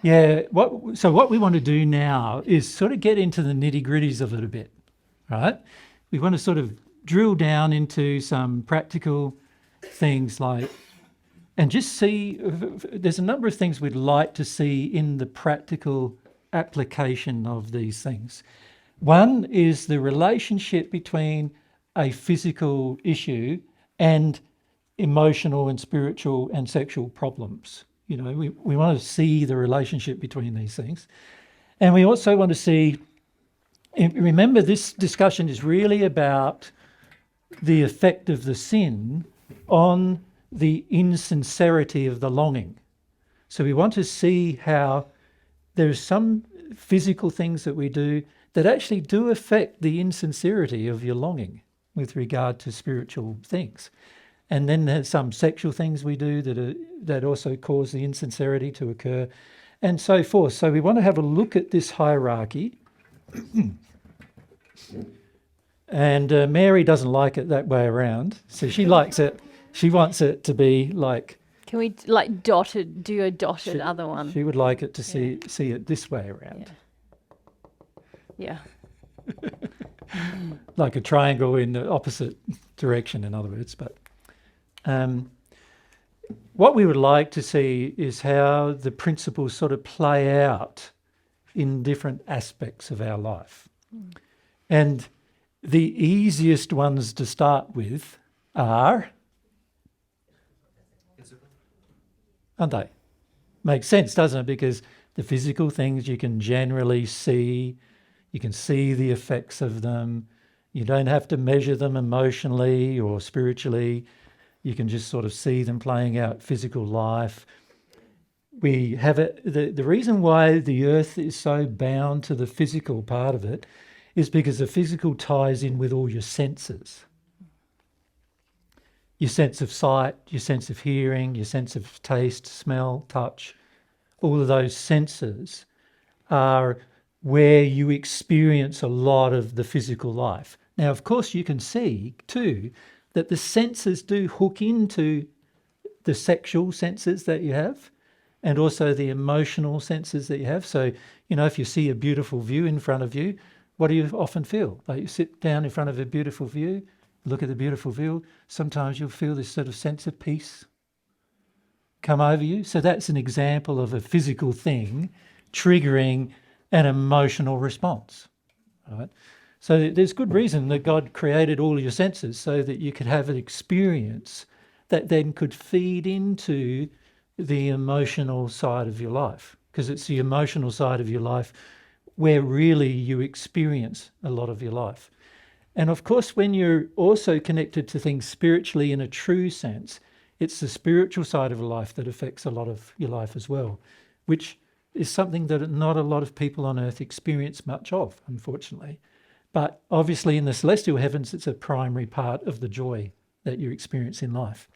Yeah, what we want to do now is sort of get into the nitty-gritties of it a bit, right? We want to sort of drill down into some practical things and just see, there's a number of things we'd like to see in the practical application of these things. One is the relationship between a physical issue and emotional and spiritual and sexual problems. You know, we want to see the relationship between these things. And we also want to see, remember, this discussion is really about the effect of the sin on the insincerity of the longing. So we want to see how there's some physical things that we do that actually do affect the insincerity of your longing with regard to spiritual things. And then there's some sexual things we do that also cause the insincerity to occur, and so forth. So we want to have a look at this hierarchy. And Mary doesn't like it that way around. So she likes it. She wants it to be like... Can we do a dotted other one? She would like it to see it this way around. Yeah. Like a triangle in the opposite direction, in other words. But what we would like to see is how the principles sort of play out in different aspects of our life. And the easiest ones to start with are, aren't they? Makes sense, doesn't it? Because the physical things you can generally see, you can see the effects of them. You don't have to measure them emotionally or spiritually. You can just sort of see them playing out physical life. We have the reason why the earth is so bound to the physical part of it is because the physical ties in with all your senses. Your sense of sight, your sense of hearing, your sense of taste, smell, touch, all of those senses are where you experience a lot of the physical life. Now, of course, you can see too that the senses do hook into the sexual senses that you have and also the emotional senses that you have. So, you know, if you see a beautiful view in front of you, what do you often feel? Like you sit down in front of a beautiful view, look at the beautiful view, sometimes you'll feel this sort of sense of peace come over you. So that's an example of a physical thing triggering an emotional response, right? So there's good reason that God created all your senses so that you could have an experience that then could feed into the emotional side of your life, because it's the emotional side of your life where really you experience a lot of your life. And of course, when you're also connected to things spiritually in a true sense, it's the spiritual side of life that affects a lot of your life as well, which is something that not a lot of people on earth experience much of, unfortunately. But obviously in the celestial heavens, it's a primary part of the joy that you experience in life.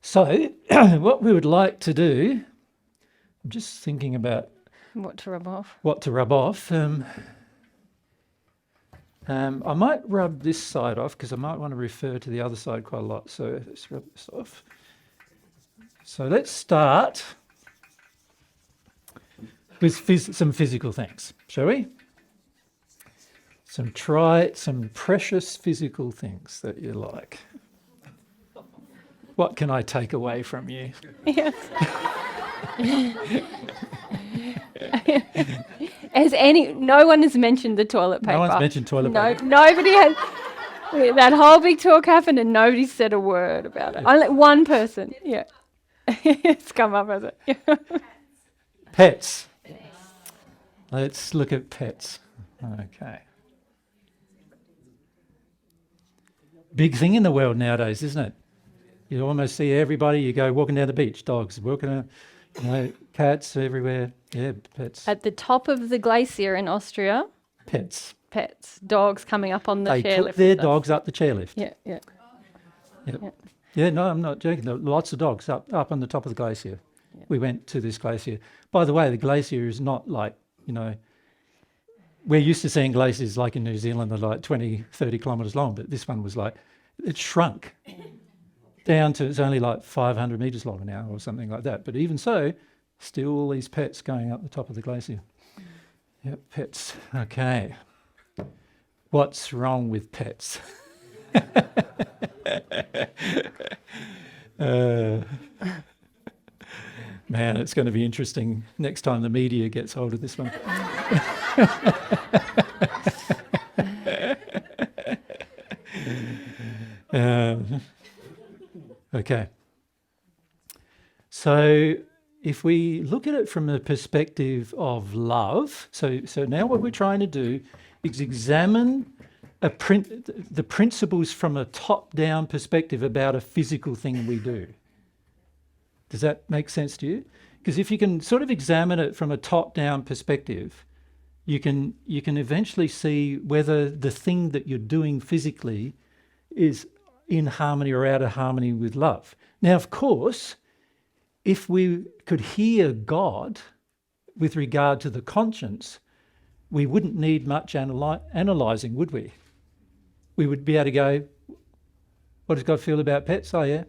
So what we would like to do, I'm just thinking about what to rub off. I might rub this side off because I might want to refer to the other side quite a lot. So let's rub this off. So let's start with some physical things, shall we? Some precious physical things that you like. What can I take away from you? Yes. No one has mentioned the toilet paper. No one's mentioned toilet paper. Nobody has. That whole big talk happened and nobody said a word about it. Only one person. Yeah. It's come up, has it? Yeah. Pets. Let's look at pets. Okay. Big thing in the world nowadays, isn't it? You almost see everybody, you go walking down the beach, dogs walking around, cats everywhere. Yeah, pets. At the top of the glacier in Austria. Pets. Dogs coming up on the chairlift. They took their dogs up the chairlift. Yeah. Yep. Yeah, no, I'm not joking. There were lots of dogs up on the top of the glacier. Yeah. We went to this glacier. By the way, the glacier is not like, we're used to seeing glaciers like in New Zealand that are like 20, 30 kilometres long, but this one was like, it shrunk down to, it's only like 500 metres long now or something like that. But even so, Still all these pets going up the top of the glacier. Yep, pets. Okay. What's wrong with pets? Man, it's going to be interesting next time the media gets hold of this one. Okay. So if we look at it from the perspective of love, so now what we're trying to do is examine the principles from a top-down perspective about a physical thing we do. Does that make sense to you? Because if you can sort of examine it from a top-down perspective, you can eventually see whether the thing that you're doing physically is in harmony or out of harmony with love. Now, of course, if we could hear God with regard to the conscience, we wouldn't need much analysing, would we? We would be able to go, what does God feel about pets? Oh, yeah.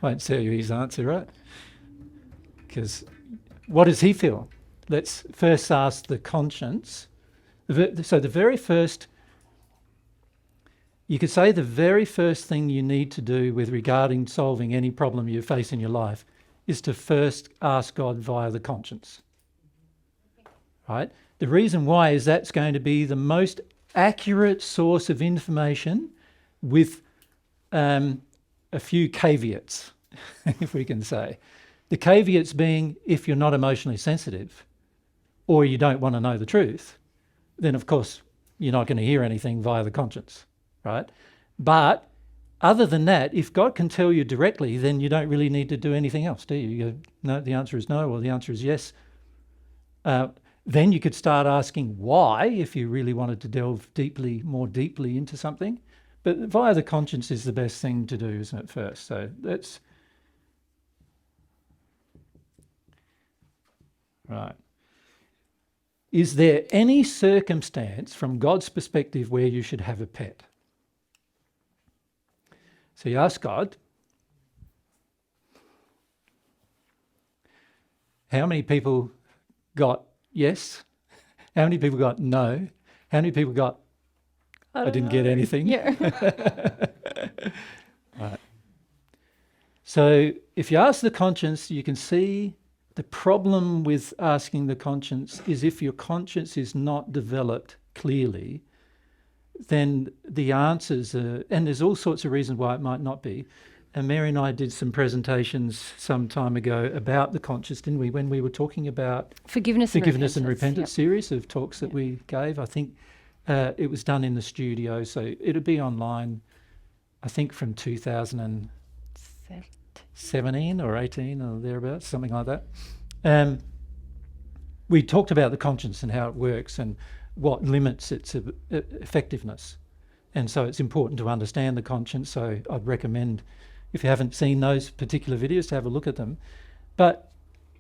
Won't tell you his answer, right? Because what does he feel? Let's first ask the conscience. So the very first, you could say the very first thing you need to do with regarding solving any problem you face in your life is to first ask God via the conscience. Right? The reason why is that's going to be the most accurate source of information with a few caveats, if we can say. The caveats being, if you're not emotionally sensitive or you don't want to know the truth, then of course you're not going to hear anything via the conscience, right? But other than that, if God can tell you directly, then you don't really need to do anything else, do you? You go, no, the answer is no, or the answer is yes. Then you could start asking why, if you really wanted to delve more deeply into something. But via the conscience is the best thing to do, isn't it, first? So that's... Right. Is there any circumstance from God's perspective where you should have a pet? So you ask God, how many people got yes? How many people got no? How many people got I didn't get anything? Yeah. Right. So if you ask the conscience, you can see the problem with asking the conscience is if your conscience is not developed clearly, then the answers are, and there's all sorts of reasons why it might not be. And Mary and I did some presentations some time ago about the conscience, didn't we? When we were talking about Forgiveness and repentance series of talks that we gave. I think it was done in the studio, so it'll be online, I think from 2017 or 18 or thereabouts, something like that. We talked about the conscience and how it works and what limits its effectiveness. And so it's important to understand the conscience, so I'd recommend, if you haven't seen those particular videos, to have a look at them. But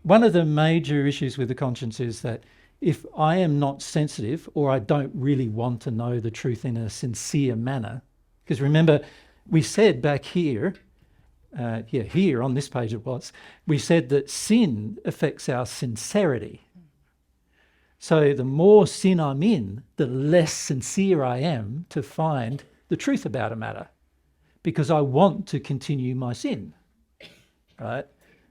one of the major issues with the conscience is that if I am not sensitive or I don't really want to know the truth in a sincere manner, because remember, we said back here, here on this page it was, we said that sin affects our sincerity. So the more sin I'm in, the less sincere I am to find the truth about a matter, because I want to continue my sin, right?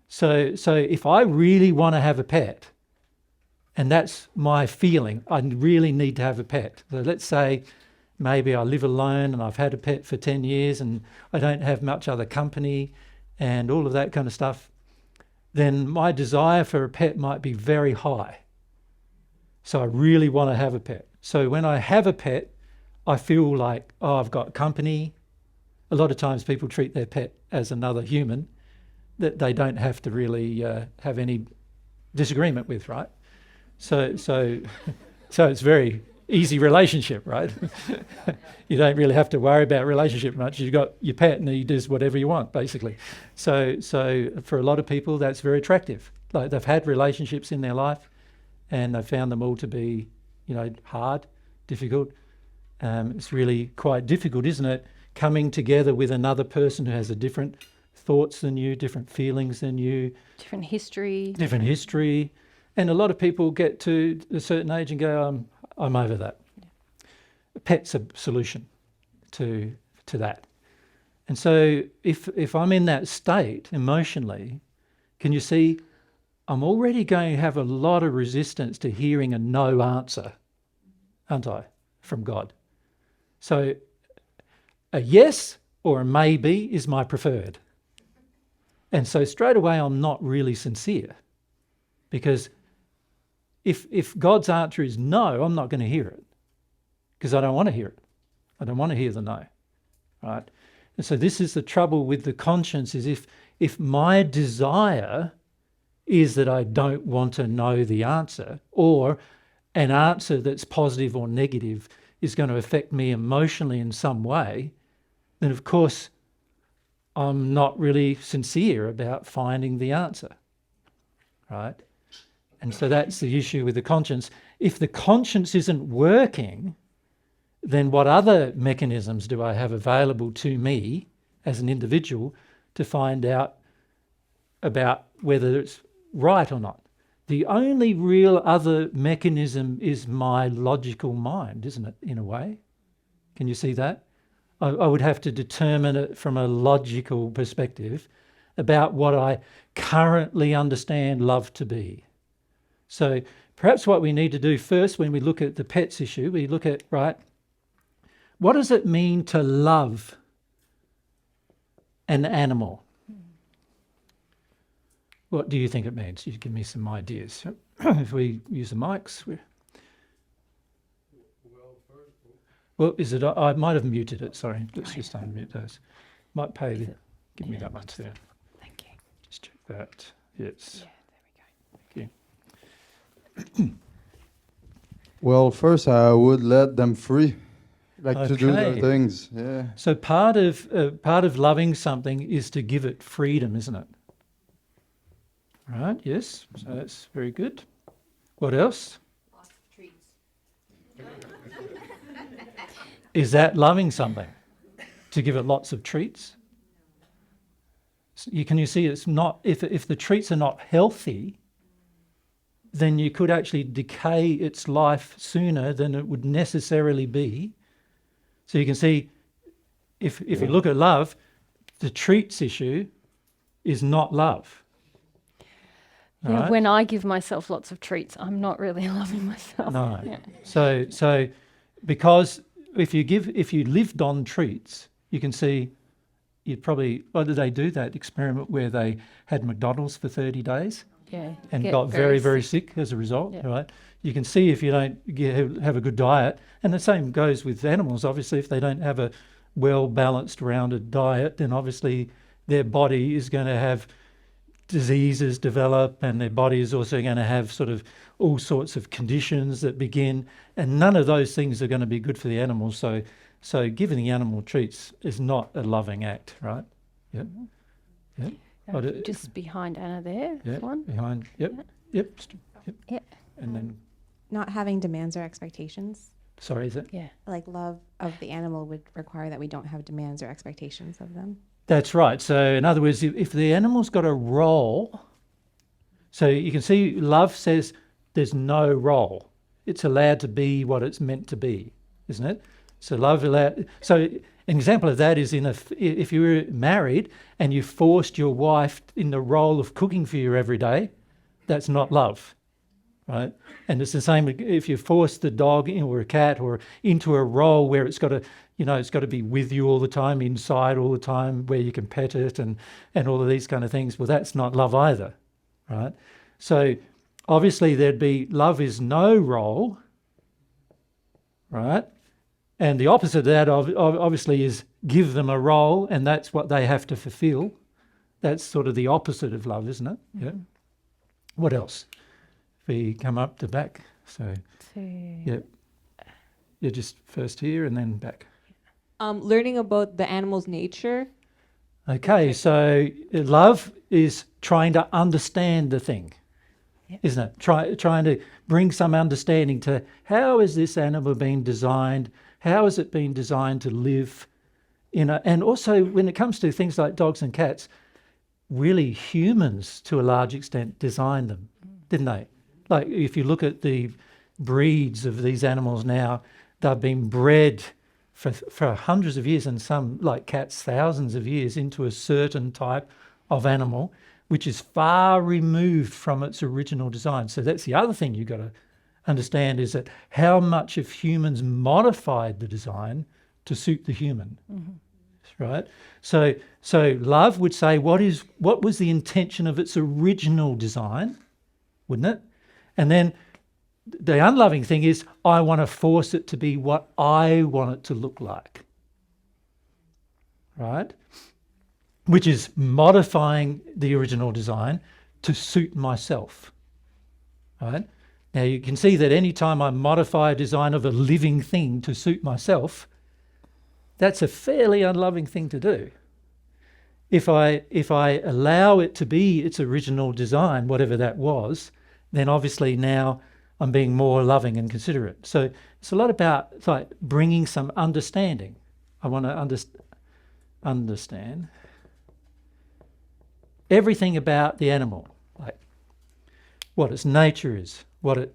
So if I really want to have a pet, and that's my feeling, I really need to have a pet. So let's say maybe I live alone and I've had a pet for 10 years and I don't have much other company and all of that kind of stuff, then my desire for a pet might be very high. So I really want to have a pet. So when I have a pet, I feel like, oh, I've got company. A lot of times people treat their pet as another human that they don't have to really have any disagreement with, right? So it's a very easy relationship, right? You don't really have to worry about relationship much. You've got your pet and he does whatever you want, basically. So for a lot of people, that's very attractive. Like they've had relationships in their life and they've found them all to be, hard, difficult. It's really quite difficult, isn't it? Coming together with another person who has a different thoughts than you, different feelings than you, Different history. different history. And a lot of people get to a certain age and go, I'm over that. A pet's a solution to that. And so if I'm in that state emotionally, can you see I'm already going to have a lot of resistance to hearing a no answer, aren't I, from God? So a yes or a maybe is my preferred. And so straight away I'm not really sincere, because if God's answer is no, I'm not going to hear it, because I don't want to hear it. I don't want to hear the no, right? And so this is the trouble with the conscience, is if my desire is that I don't want to know the answer, or an answer that's positive or negative is going to affect me emotionally in some way, then of course I'm not really sincere about finding the answer, right? And so that's the issue with the conscience. If the conscience isn't working, then what other mechanisms do I have available to me as an individual to find out about whether it's right or not? The only real other mechanism is my logical mind, isn't it, in a way? Can you see that? I would have to determine it from a logical perspective about what I currently understand love to be. So perhaps what we need to do first, when we look at the pets issue, we look at, right, what does it mean to love an animal? What do you think it means? You give me some ideas. If we use the mics. Well, is it? I might have muted it. Sorry, let's just unmute those. Might pay the. Give me that one too. Thank you. Just check that. Yes. Yeah, Thank you. Well, first I would let them free, to do their Okay. things. Yeah. So part of loving something is to give it freedom, isn't it? Right. Yes. So that's very good. What else? Lots of treats. Is that loving something? To give it lots of treats? Can you see it's not, if the treats are not healthy, then you could actually decay its life sooner than it would necessarily be. So you can see, if you look at love, the treats issue is not love. Yeah, Right? when I give myself lots of treats, I'm not really loving myself. No. Yeah. So because if you lived on treats, you can see you'd probably, or did they do that experiment where they had McDonald's for 30 days Yeah. and get got very, very sick as a result, Yeah. right? You can see if you don't have a good diet, and the same goes with animals, obviously. If they don't have a well-balanced, rounded diet, then obviously their body is going to have diseases develop, and their body is also going to have sort of all sorts of conditions that begin, and none of those things are going to be good for the animals. So giving the animal treats is not a loving act, right? Yep. Yep. Just behind Anna there, Yep. this one. Behind. Yep. Yep. Yep. Yep. And then, Not having demands or expectations. sorry, is it? Yeah. Like love of the animal would require that we don't have demands or expectations of them. That's right. So in other words, if the animal's got a role, so you can see love says there's no role. It's allowed to be what it's meant to be, isn't it? So love allowed. So an example of that is if you were married and you forced your wife in the role of cooking for you every day, that's not love, right? And it's the same if you force the dog or a cat or into a role where it's got to, it's got to be with you all the time, inside all the time, where you can pet it and all of these kind of things. Well, that's not love either, right? So obviously there'd be love is no role, right? And the opposite of that obviously is give them a role, and that's what they have to fulfill. That's sort of the opposite of love, isn't it? Yeah. What else? If we come up to back, so yeah, just first here and then back. Learning about the animal's nature. Okay, so love is trying to understand the thing, isn't it? Trying to bring some understanding to how is this animal being designed? How has it been designed to live? And also when it comes to things like dogs and cats, really humans to a large extent designed them, didn't they? Like if you look at the breeds of these animals now, they've been bred for hundreds of years, and some, like cats, thousands of years, into a certain type of animal, which is far removed from its original design. So that's the other thing you've got to understand, is that how much of humans modified the design to suit the human, right? So love would say, what was the intention of its original design, wouldn't it? And then the unloving thing is, I want to force it to be what I want it to look like, right? Which is modifying the original design to suit myself, right? Now you can see that any time I modify a design of a living thing to suit myself, that's a fairly unloving thing to do. If I allow it to be its original design, whatever that was, then obviously now I'm being more loving and considerate. So it's a lot about like bringing some understanding. I want to understand everything about the animal, like what its nature is, what it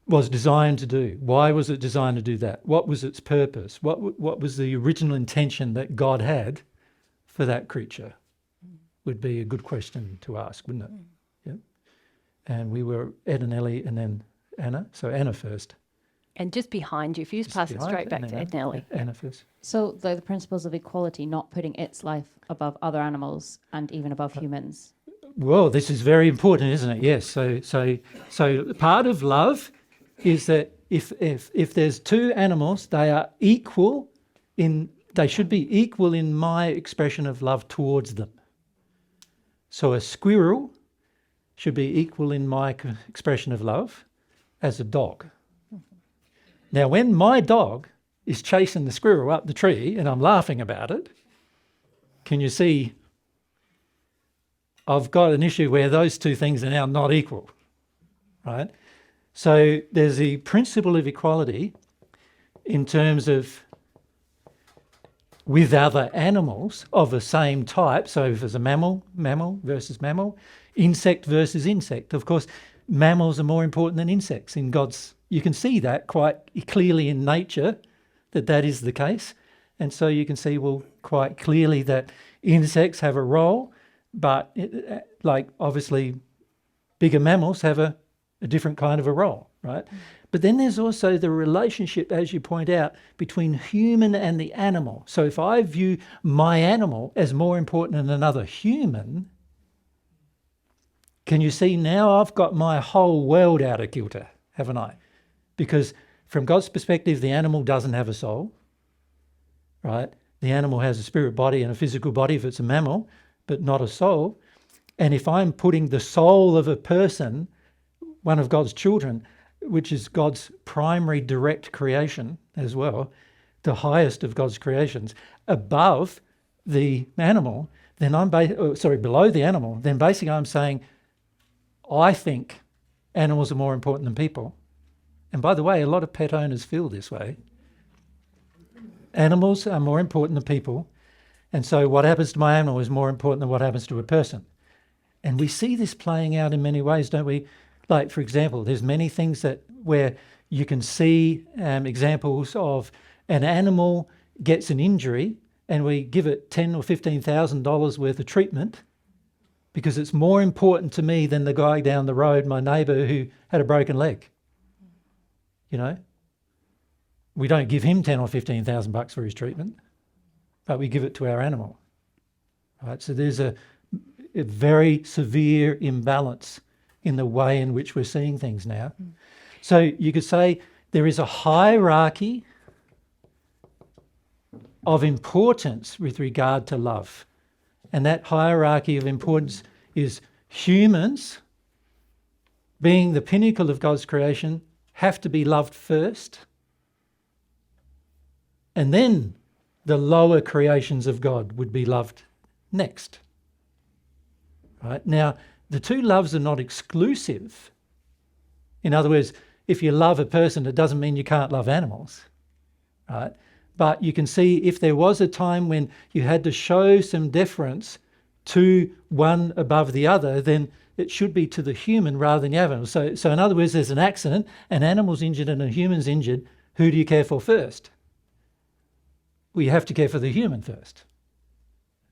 was designed to do. Why was it designed to do that? What was its purpose? What was the original intention that God had for that creature? Would be a good question to ask, wouldn't it? Yeah. And we were Ed and Ellie and then Anna. So Anna first. And just behind you, if you just pass it straight back to Ed and Ellie. Anna first. So the principles of equality, not putting its life above other animals and even above humans. Well, this is very important, isn't it? Yes. So part of love is that if there's two animals, they are equal they should be equal in my expression of love towards them. So a squirrel should be equal in my expression of love as a dog. Now, when my dog is chasing the squirrel up the tree and I'm laughing about it, can you see I've got an issue where those two things are now not equal, right? So there's the principle of equality in terms of with other animals of the same type. So if there's a mammal versus mammal, insect versus insect. Of course, mammals are more important than insects in God's. You can see that quite clearly in nature, that is the case. And so you can see, well, quite clearly that insects have a role, but like obviously bigger mammals have a different kind of a role, right? But then there's also the relationship, as you point out, between human and the animal. So if I view my animal as more important than another human, can you see now I've got my whole world out of kilter, haven't I? Because from God's perspective, the animal doesn't have a soul, right? The animal has a spirit body and a physical body if it's a mammal, but not a soul. And if I'm putting the soul of a person, one of God's children, which is God's primary direct creation as well, the highest of God's creations, above the animal, then below the animal, then basically I'm saying, I think animals are more important than people. And by the way, a lot of pet owners feel this way. Animals are more important than people. And so what happens to my animal is more important than what happens to a person. And we see this playing out in many ways, don't we? Like, for example, there's many things where you can see examples of an animal gets an injury and we give it $10,000 or $15,000 worth of treatment because it's more important to me than the guy down the road, my neighbour, who had a broken leg. You know? We don't give him $10,000 or $15,000 for his treatment, but we give it to our animal. Right? So there's a very severe imbalance in the way in which we're seeing things now. So you could say there is a hierarchy of importance with regard to love. And that hierarchy of importance is humans, being the pinnacle of God's creation, have to be loved first. And then the lower creations of God would be loved next. Right? Now, the two loves are not exclusive. In other words, if you love a person, it doesn't mean you can't love animals, right? But you can see if there was a time when you had to show some deference to one above the other, then it should be to the human rather than the animal. So in other words, there's an accident, an animal's injured and a human's injured. Who do you care for first? Well, you have to care for the human first.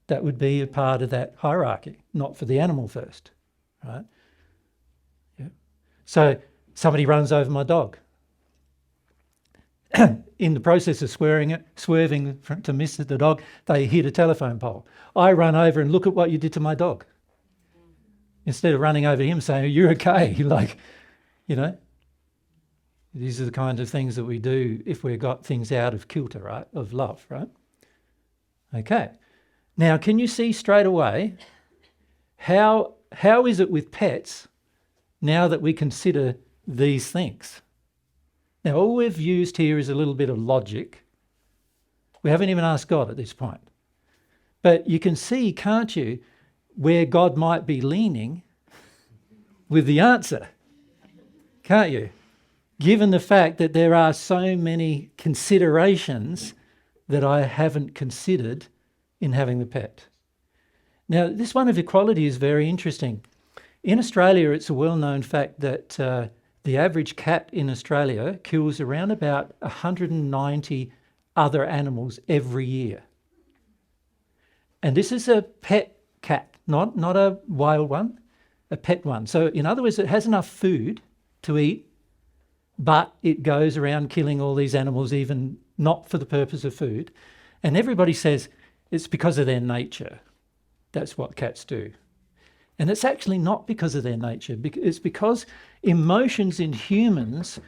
That would be a part of that hierarchy, not for the animal first, right? Yeah. So somebody runs over my dog. In the process of swerving to miss the dog, they hit a telephone pole. I run over and look at what you did to my dog. Instead of running over him saying, you're okay, like, you know. These are the kind of things that we do if we've got things out of kilter, right, of love, right? Okay. Now, can you see straight away how is it with pets now that we consider these things? Now, all we've used here is a little bit of logic. We haven't even asked God at this point. But you can see, can't you, where God might be leaning with the answer, can't you? Given the fact that there are so many considerations that I haven't considered in having the pet. Now, this one of equality is very interesting. In Australia, it's a well-known fact that the average cat in Australia kills around about 190 other animals every year. And this is a pet cat, not a wild one, a pet one. So in other words, it has enough food to eat, but it goes around killing all these animals, even not for the purpose of food. And everybody says it's because of their nature. That's what cats do. And it's actually not because of their nature. It's because emotions in humans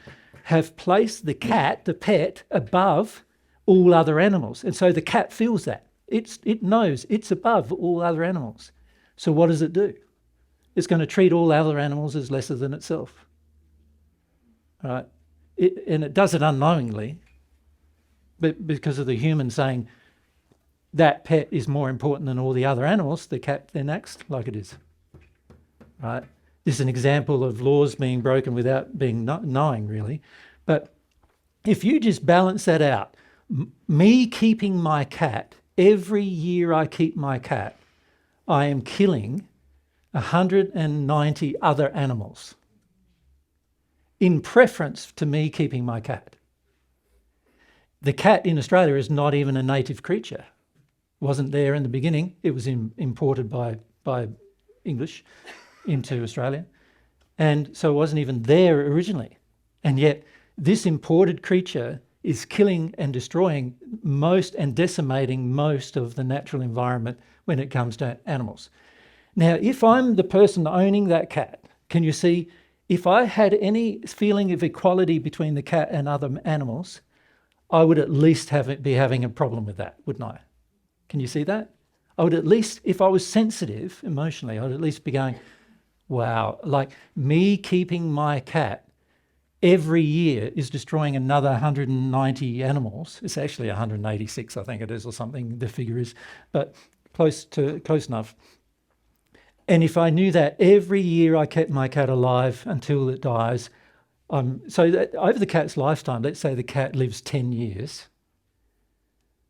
have placed the cat, the pet, above all other animals. And so the cat feels that. It knows it's above all other animals. So what does it do? It's going to treat all other animals as lesser than itself. Right? And it does it unknowingly, but because of the human saying that pet is more important than all the other animals, the cat then acts like it is. Right? This is an example of laws being broken without being knowing, really. But if you just balance that out, me keeping my cat, every year I keep my cat, I am killing 190 other animals in preference to me keeping my cat. The cat in Australia is not even a native creature. It wasn't there in the beginning. It was imported by English into Australia. And so it wasn't even there originally. And yet this imported creature is killing and destroying most and decimating most of the natural environment when it comes to animals. Now, if I'm the person owning that cat, can you see, if I had any feeling of equality between the cat and other animals, I would at least be having a problem with that, wouldn't I? Can you see that? I would at least, if I was sensitive emotionally, I would at least be going, wow, like me keeping my cat every year is destroying another 190 animals. It's actually 186, I think it is, or something, the figure is, but close enough. And if I knew that every year I kept my cat alive until it dies, so that over the cat's lifetime, let's say the cat lives 10 years,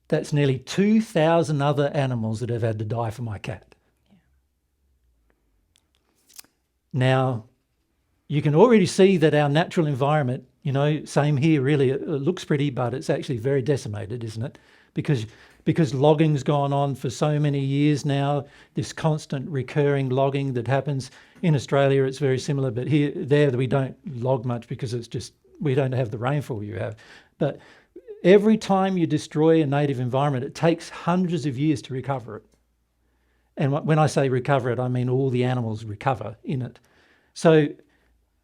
that's nearly 2,000 other animals that have had to die for my cat. Yeah. Now, you can already see that our natural environment, you know, same here really, it looks pretty, but it's actually very decimated, isn't it? Because logging's gone on for so many years now, this constant recurring logging that happens. In Australia, it's very similar, but there we don't log much because it's just, we don't have the rainfall you have. But every time you destroy a native environment, it takes hundreds of years to recover it. And when I say recover it, I mean all the animals recover in it. So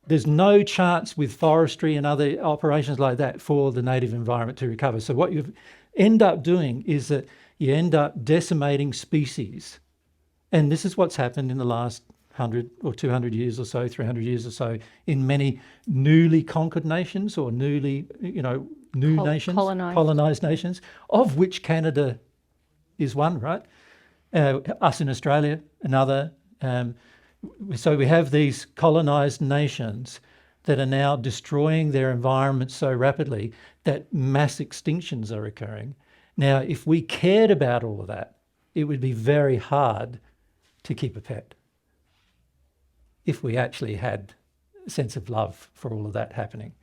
there's no chance with forestry and other operations like that for the native environment to recover. So what you end up doing is that you end up decimating species. And this is what's happened in the last 100 or 200 years or so, 300 years or so, in many newly conquered nations or newly, nations, colonized nations, of which Canada is one, right? Us in Australia, another. So we have these colonized nations that are now destroying their environment so rapidly that mass extinctions are occurring. Now, if we cared about all of that, it would be very hard to keep a pet if we actually had a sense of love for all of that happening,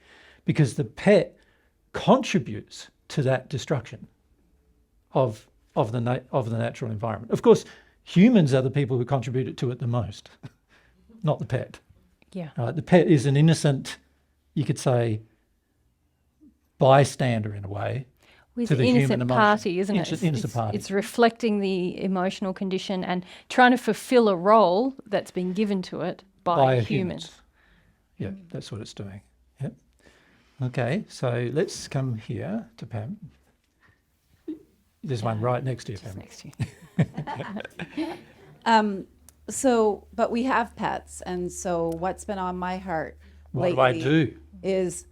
because the pet contributes to that destruction of the natural environment. Of course, humans are the people who contribute to it the most, not the pet. Yeah. The pet is an innocent, you could say, bystander in a way. With to the innocent human emotion. party, isn't it? Innocent party. It's reflecting the emotional condition and trying to fulfill a role that's been given to it by humans. Yeah, that's what it's doing. Yep. Okay, so let's come here to Pam. There's one right next to you, Just Pam. next to you. But we have pets, and so what's been on my heart What do I lately do? is,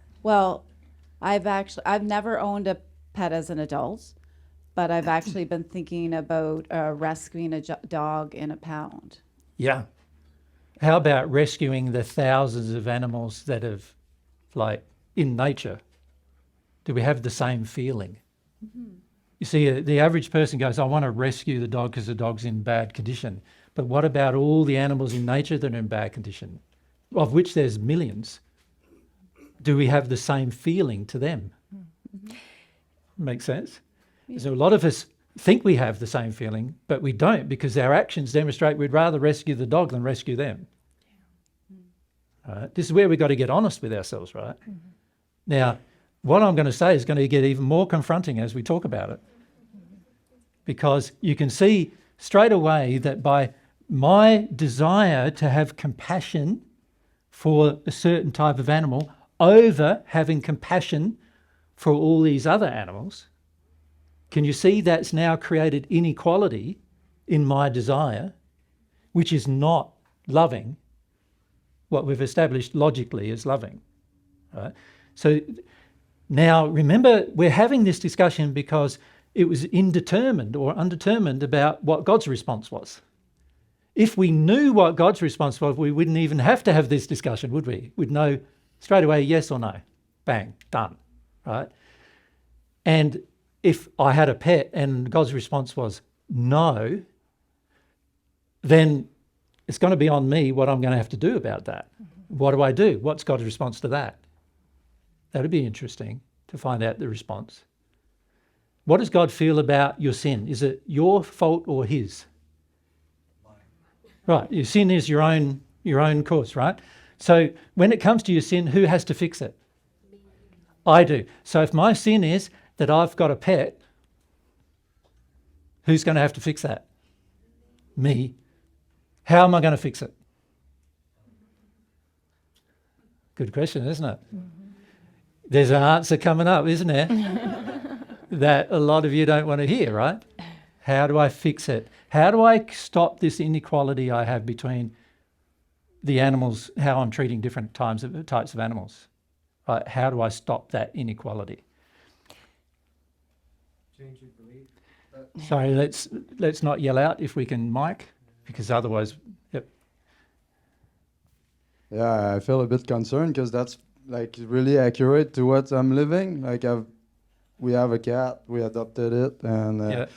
I've never owned a pet as an adult, but I've actually been thinking about rescuing a dog in a pound. Yeah. How about rescuing the thousands of animals that have, like, in nature? Do we have the same feeling? Mm-hmm. You see, the average person goes, I want to rescue the dog because the dog's in bad condition. But what about all the animals in nature that are in bad condition, of which there's millions? Do we have the same feeling to them? Mm-hmm. Makes sense? Yeah. So a lot of us think we have the same feeling, but we don't, because our actions demonstrate we'd rather rescue the dog than rescue them. Yeah. Right? This is where we've got to get honest with ourselves, right? Mm-hmm. Now, what I'm going to say is going to get even more confronting as we talk about it, because you can see straight away that by my desire to have compassion for a certain type of animal over having compassion for all these other animals, can you see that's now created inequality in my desire, which is not loving what we've established logically as loving, right? So now remember, we're having this discussion because it was indeterminate or undetermined about what God's response was. If we knew what God's response was, we wouldn't even have to have this discussion, would we? We'd know straight away, yes or no. Bang, done, right? And if I had a pet and God's response was no, then it's going to be on me what I'm going to have to do about that. Mm-hmm. What do I do? What's God's response to that? That'd be interesting to find out the response. What does God feel about your sin? Is it your fault or his? Right, your sin is your own cause, right? So when it comes to your sin, who has to fix it? I do. So if my sin is that I've got a pet, who's going to have to fix that? Me. How am I going to fix it? Good question, isn't it? Mm-hmm. There's an answer coming up, isn't there? That a lot of you don't want to hear, right? How do I fix it? How do I stop this inequality I have between the animals, how I'm treating different types of animals? Right? How do I stop that inequality? Change your belief. Sorry, let's not yell out if we can, Mike, because otherwise, yep. Yeah, I feel a bit concerned because that's like really accurate to what I'm living. Like we have a cat, we adopted it, and Yeah.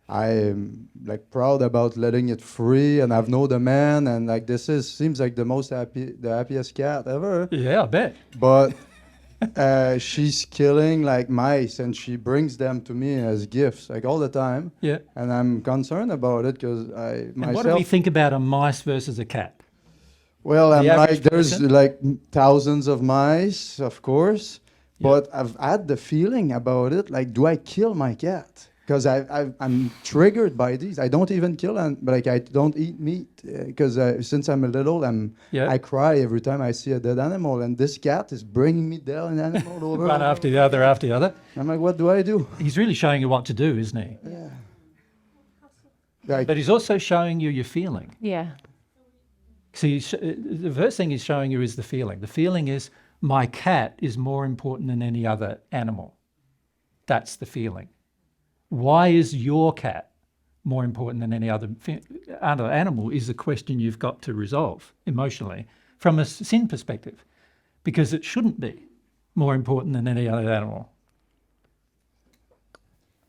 I'm like proud about letting it free, and I've no demand, and like seems like the happiest cat ever. Yeah, I bet. But she's killing like mice, and she brings them to me as gifts like all the time. Yeah. And I'm concerned about it because And what do we think about a mice versus a cat? Well, I'm The like, average there's person? like thousands of mice, of course, Yeah. but I've had the feeling about it, like, do I kill my cat? Because I'm triggered by these. I don't even kill them, but like I don't eat meat because since I'm a little, I cry every time I see a dead animal, and this cat is bringing me down an animal over. One after the other, after the other. I'm like, what do I do? He's really showing you what to do, isn't he? Yeah. Like, But he's also showing you your feeling. Yeah. See, the first thing he's showing you is the feeling. The feeling is, my cat is more important than any other animal. That's the feeling. Why is your cat more important than any other animal is the question you've got to resolve emotionally from a sin perspective. because it shouldn't be more important than any other animal.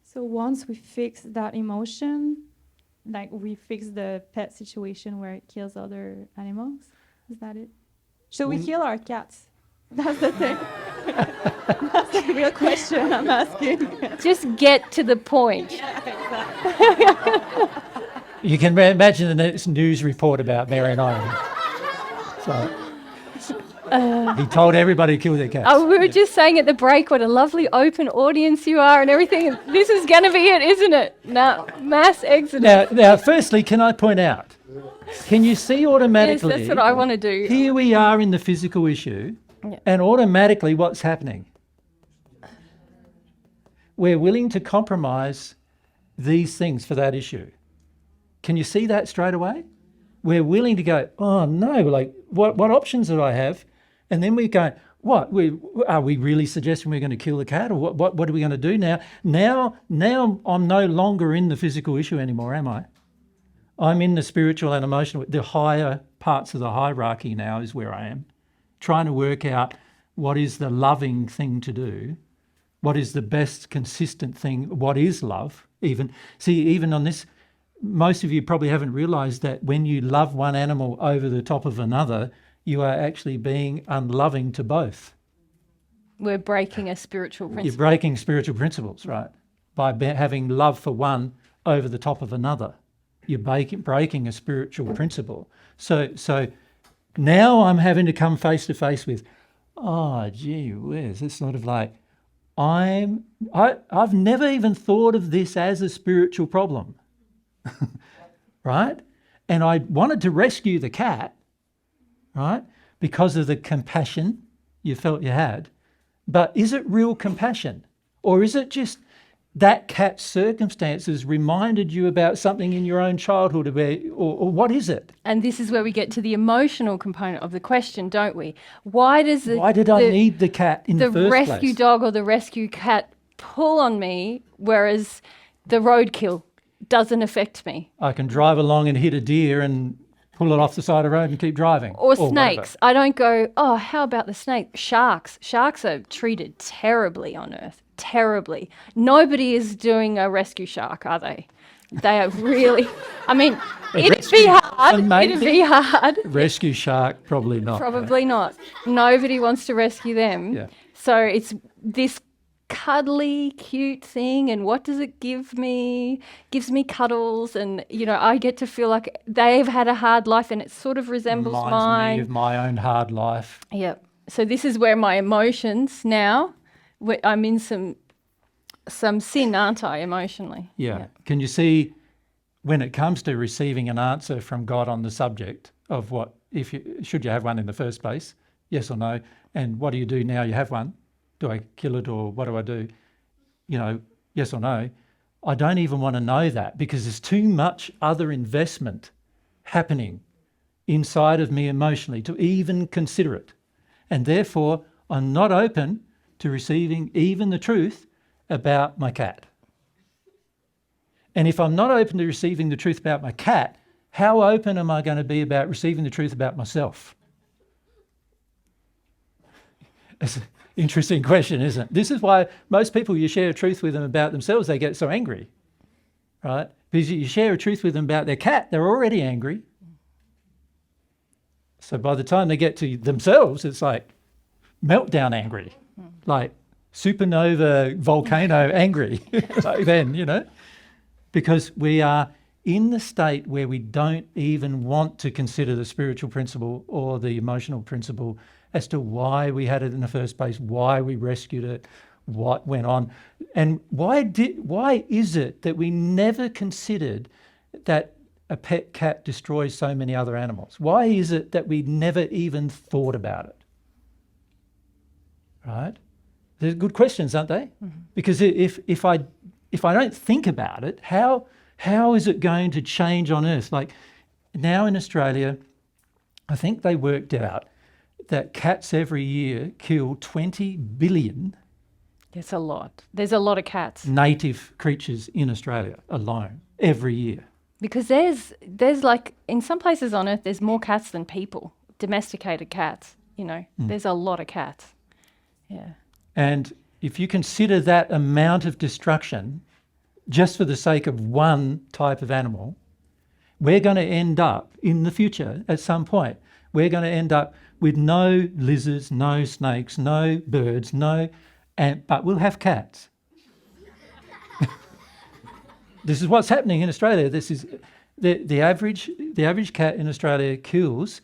So once we fix that emotion, like we fix the pet situation where it kills other animals, is that it? Should we kill our cats? That's the thing. That's the real question I'm asking. Just get to the point. You can imagine the next news report about Mary and I. So, he told everybody to kill their cats. Oh, we were just saying at the break what a lovely open audience you are and everything. This is going to be it, isn't it? No, mass exodus. Now, firstly, can I point out, can you see Yes, automatically, that's what I want to do. here we are in the physical issue, Yeah. and automatically what's happening? We're willing to compromise these things for that issue. Can you see that straight away? We're willing to go, oh no, like what options do I have? And then we go, what? Are we really suggesting we're going to kill the cat, or what are we going to do now? Now I'm no longer in the physical issue anymore, am I? I'm in the spiritual and emotional, the higher parts of the hierarchy now is where I am, trying to work out what is the loving thing to do, what is the best consistent thing, what is love even. See, even on this, most of you probably haven't realised that when you love one animal over the top of another, you are actually being unloving to both. We're breaking a spiritual You're principle. breaking spiritual principles, right? By having love for one over the top of another. You're breaking a spiritual principle. So now I'm having to come face to face with, oh, gee whiz, it's sort of like, I've never even thought of this as a spiritual problem, right? And I wanted to rescue the cat, right, because of the compassion you felt you had. But is it real compassion? Or is it just that cat's circumstances reminded you about something in your own childhood, or what is it? And this is where we get to the emotional component of the question, don't we? Why did I need the cat in the first place? The rescue dog or the rescue cat pull on me, whereas the roadkill doesn't affect me? I can drive along and hit a deer and pull it off the side of the road and keep driving. Or whatever. snakes. I don't go, oh, how about the snake? Sharks. Sharks are treated terribly on Earth. Terribly. Nobody is doing a rescue shark, are they? They are really, I mean, it'd be hard. It'd be hard. Rescue shark, probably not. Probably not. Nobody wants to rescue them. Yeah. So it's this cuddly, cute thing. And what does it give me? Gives me cuddles. And, you know, I get to feel like they've had a hard life and it sort of resembles Reminds mine. me of my own hard life. Yep. So this is where my emotions now, I'm in some sin, aren't I, emotionally? Yeah. Can you see when it comes to receiving an answer from God on the subject of should you have one in the first place? Yes or no? And what do you do now you have one? Do I kill it, or what do I do? You know, yes or no? I don't even want to know that, because there's too much other investment happening inside of me emotionally to even consider it. And therefore, I'm not open to receiving even the truth about my cat. And if I'm not open to receiving the truth about my cat, how open am I going to be about receiving the truth about myself? It's an interesting question, isn't it? This is why most people, you share a truth with them about themselves, they get so angry, right? Because you share a truth with them about their cat, they're already angry. So by the time they get to themselves, it's like meltdown angry, like supernova volcano angry, like then, you know, because we are in the state where we don't even want to consider the spiritual principle or the emotional principle as to why we had it in the first place, why we rescued it, what went on, and why is it that we never considered that a pet cat destroys so many other animals? Why is it that we never even thought about it? Right? They're good questions, aren't they? Mm-hmm. Because if I don't think about it, how is it going to change on Earth? Like now in Australia, I think they worked out that cats every year kill 20 billion. It's a lot. There's a lot of cats. Native creatures in Australia alone every year. Because there's like, in some places on Earth, there's more cats than people, domesticated cats. You know, there's a lot of cats. Yeah. And if you consider that amount of destruction just for the sake of one type of animal, we're going to end up in the future at some point, we're going to end up with no lizards, no snakes, no birds, but we'll have cats. This is what's happening in Australia. This is the average cat in Australia kills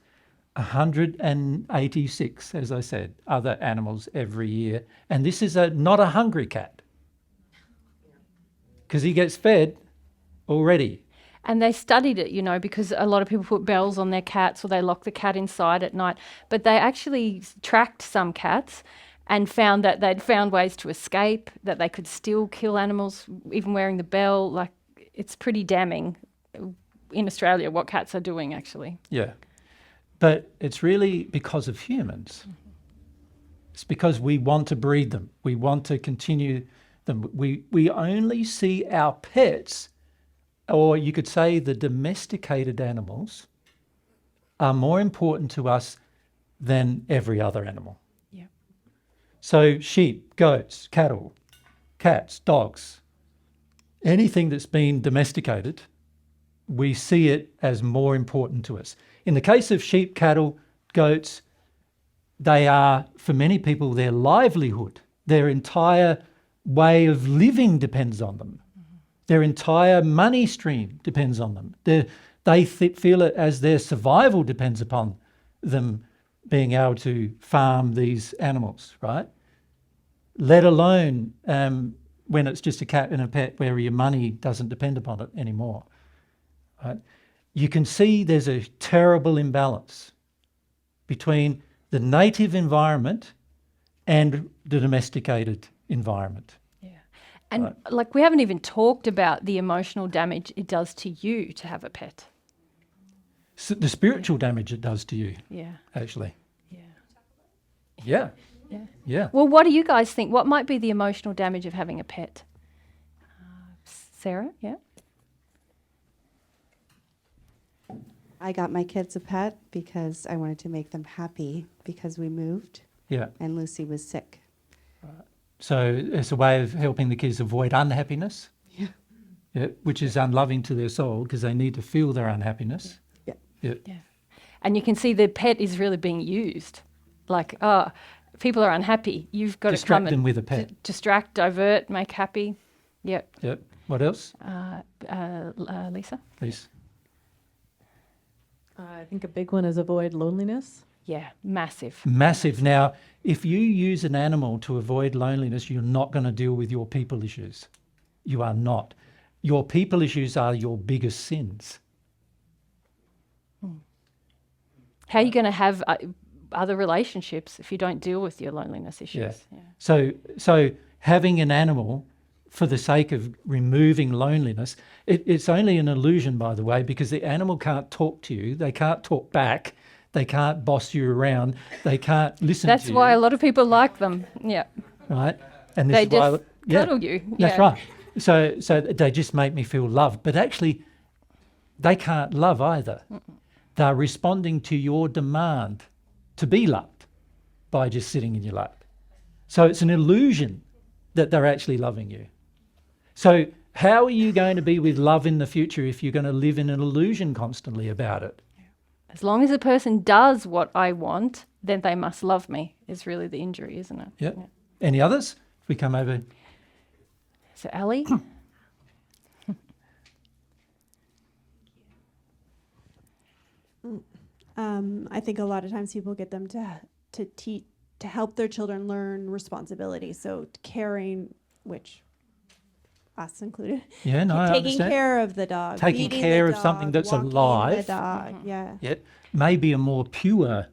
186, as I said, other animals every year. And this is not a hungry cat, because he gets fed already. And they studied it, you know, because a lot of people put bells on their cats or they lock the cat inside at night. But they actually tracked some cats and found that they'd found ways to escape, that they could still kill animals, even wearing the bell. Like, it's pretty damning in Australia what cats are doing, actually. Yeah. But it's really because of humans. It's because we want to breed them. We want to continue them. We only see our pets, or you could say the domesticated animals, are more important to us than every other animal. Yeah. So sheep, goats, cattle, cats, dogs, anything that's been domesticated, we see it as more important to us. In the case of sheep, cattle, goats, they are, for many people, their livelihood. Their entire way of living depends on them. Their entire money stream depends on them. They feel it as their survival depends upon them being able to farm these animals, right? Let alone when it's just a cat and a pet where your money doesn't depend upon it anymore, right? You can see there's a terrible imbalance between the native environment and the domesticated environment. Yeah. And like, we haven't even talked about the emotional damage it does to you to have a pet. So the spiritual damage it does to you, Yeah. actually. Yeah. Yeah. Yeah. Yeah. Well, what do you guys think? What might be the emotional damage of having a pet? Sarah, yeah? I got my kids a pet because I wanted to make them happy because we moved Yeah. and Lucy was sick. So it's a way of helping the kids avoid unhappiness, Yeah. which is unloving to their soul because they need to feel their unhappiness. Yeah. Yeah. Yeah. And you can see the pet is really being used. Like, people are unhappy. You've got Distract to come them and with a pet. distract, divert, make happy. Yep. Yep. What else? Lisa? Please. I think a big one is avoid loneliness. Yeah, massive. Massive. Now, if you use an animal to avoid loneliness, you're not going to deal with your people issues. You are not. Your people issues are your biggest sins. How are you going to have other relationships if you don't deal with your loneliness issues? Yeah. So having an animal for the sake of removing loneliness, it's only an illusion, by the way, because the animal can't talk to you. They can't talk back. They can't boss you around. They can't listen to you. That's why a lot of people like them. Yeah. Right? And this They is why, just cuddle you. That's Yeah. right. So they just make me feel loved. But actually, they can't love either. They're responding to your demand to be loved by just sitting in your lap. So it's an illusion that they're actually loving you. So how are you going to be with love in the future if you're going to live in an illusion constantly about it? As long as a person does what I want, then they must love me, is really the injury, isn't it? Yep. Yeah. Any others? If we come over. So, Ali? I think a lot of times people get them to help their children learn responsibility. So caring, which us included. Yeah, no, I taking understand. care of the dog, Taking feeding care the of something dog, that's walking alive. The dog, yeah. Yeah, maybe a more pure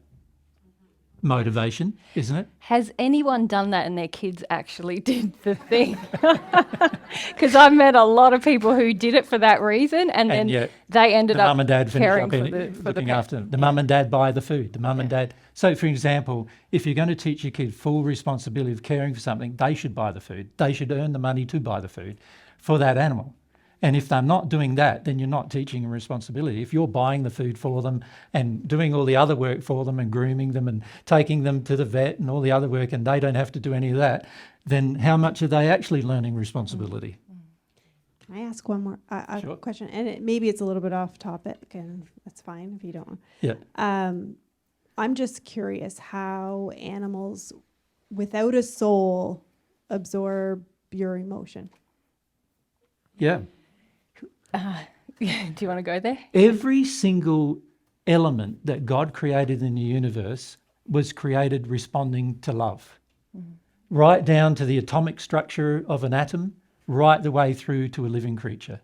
motivation, isn't it? Has anyone done that and their kids actually did the thing? Because I've met a lot of people who did it for that reason, and then yet they ended the up mum and dad finish caring up for the looking pet. after them. The mum and dad buy the food. The mum and dad. So, for example, if you're going to teach your kid full responsibility of caring for something, they should buy the food. They should earn the money to buy the food for that animal. And if they're not doing that, then you're not teaching them responsibility. If you're buying the food for them and doing all the other work for them and grooming them and taking them to the vet and all the other work, and they don't have to do any of that, then how much are they actually learning responsibility? Can I ask one more Sure. question? And maybe it's a little bit off topic, and that's fine if you don't. Yeah. I'm just curious how animals without a soul absorb your emotion. Yeah. Do you want to go there? Every single element that God created in the universe was created responding to love. Right down to the atomic structure of an atom, right the way through to a living creature.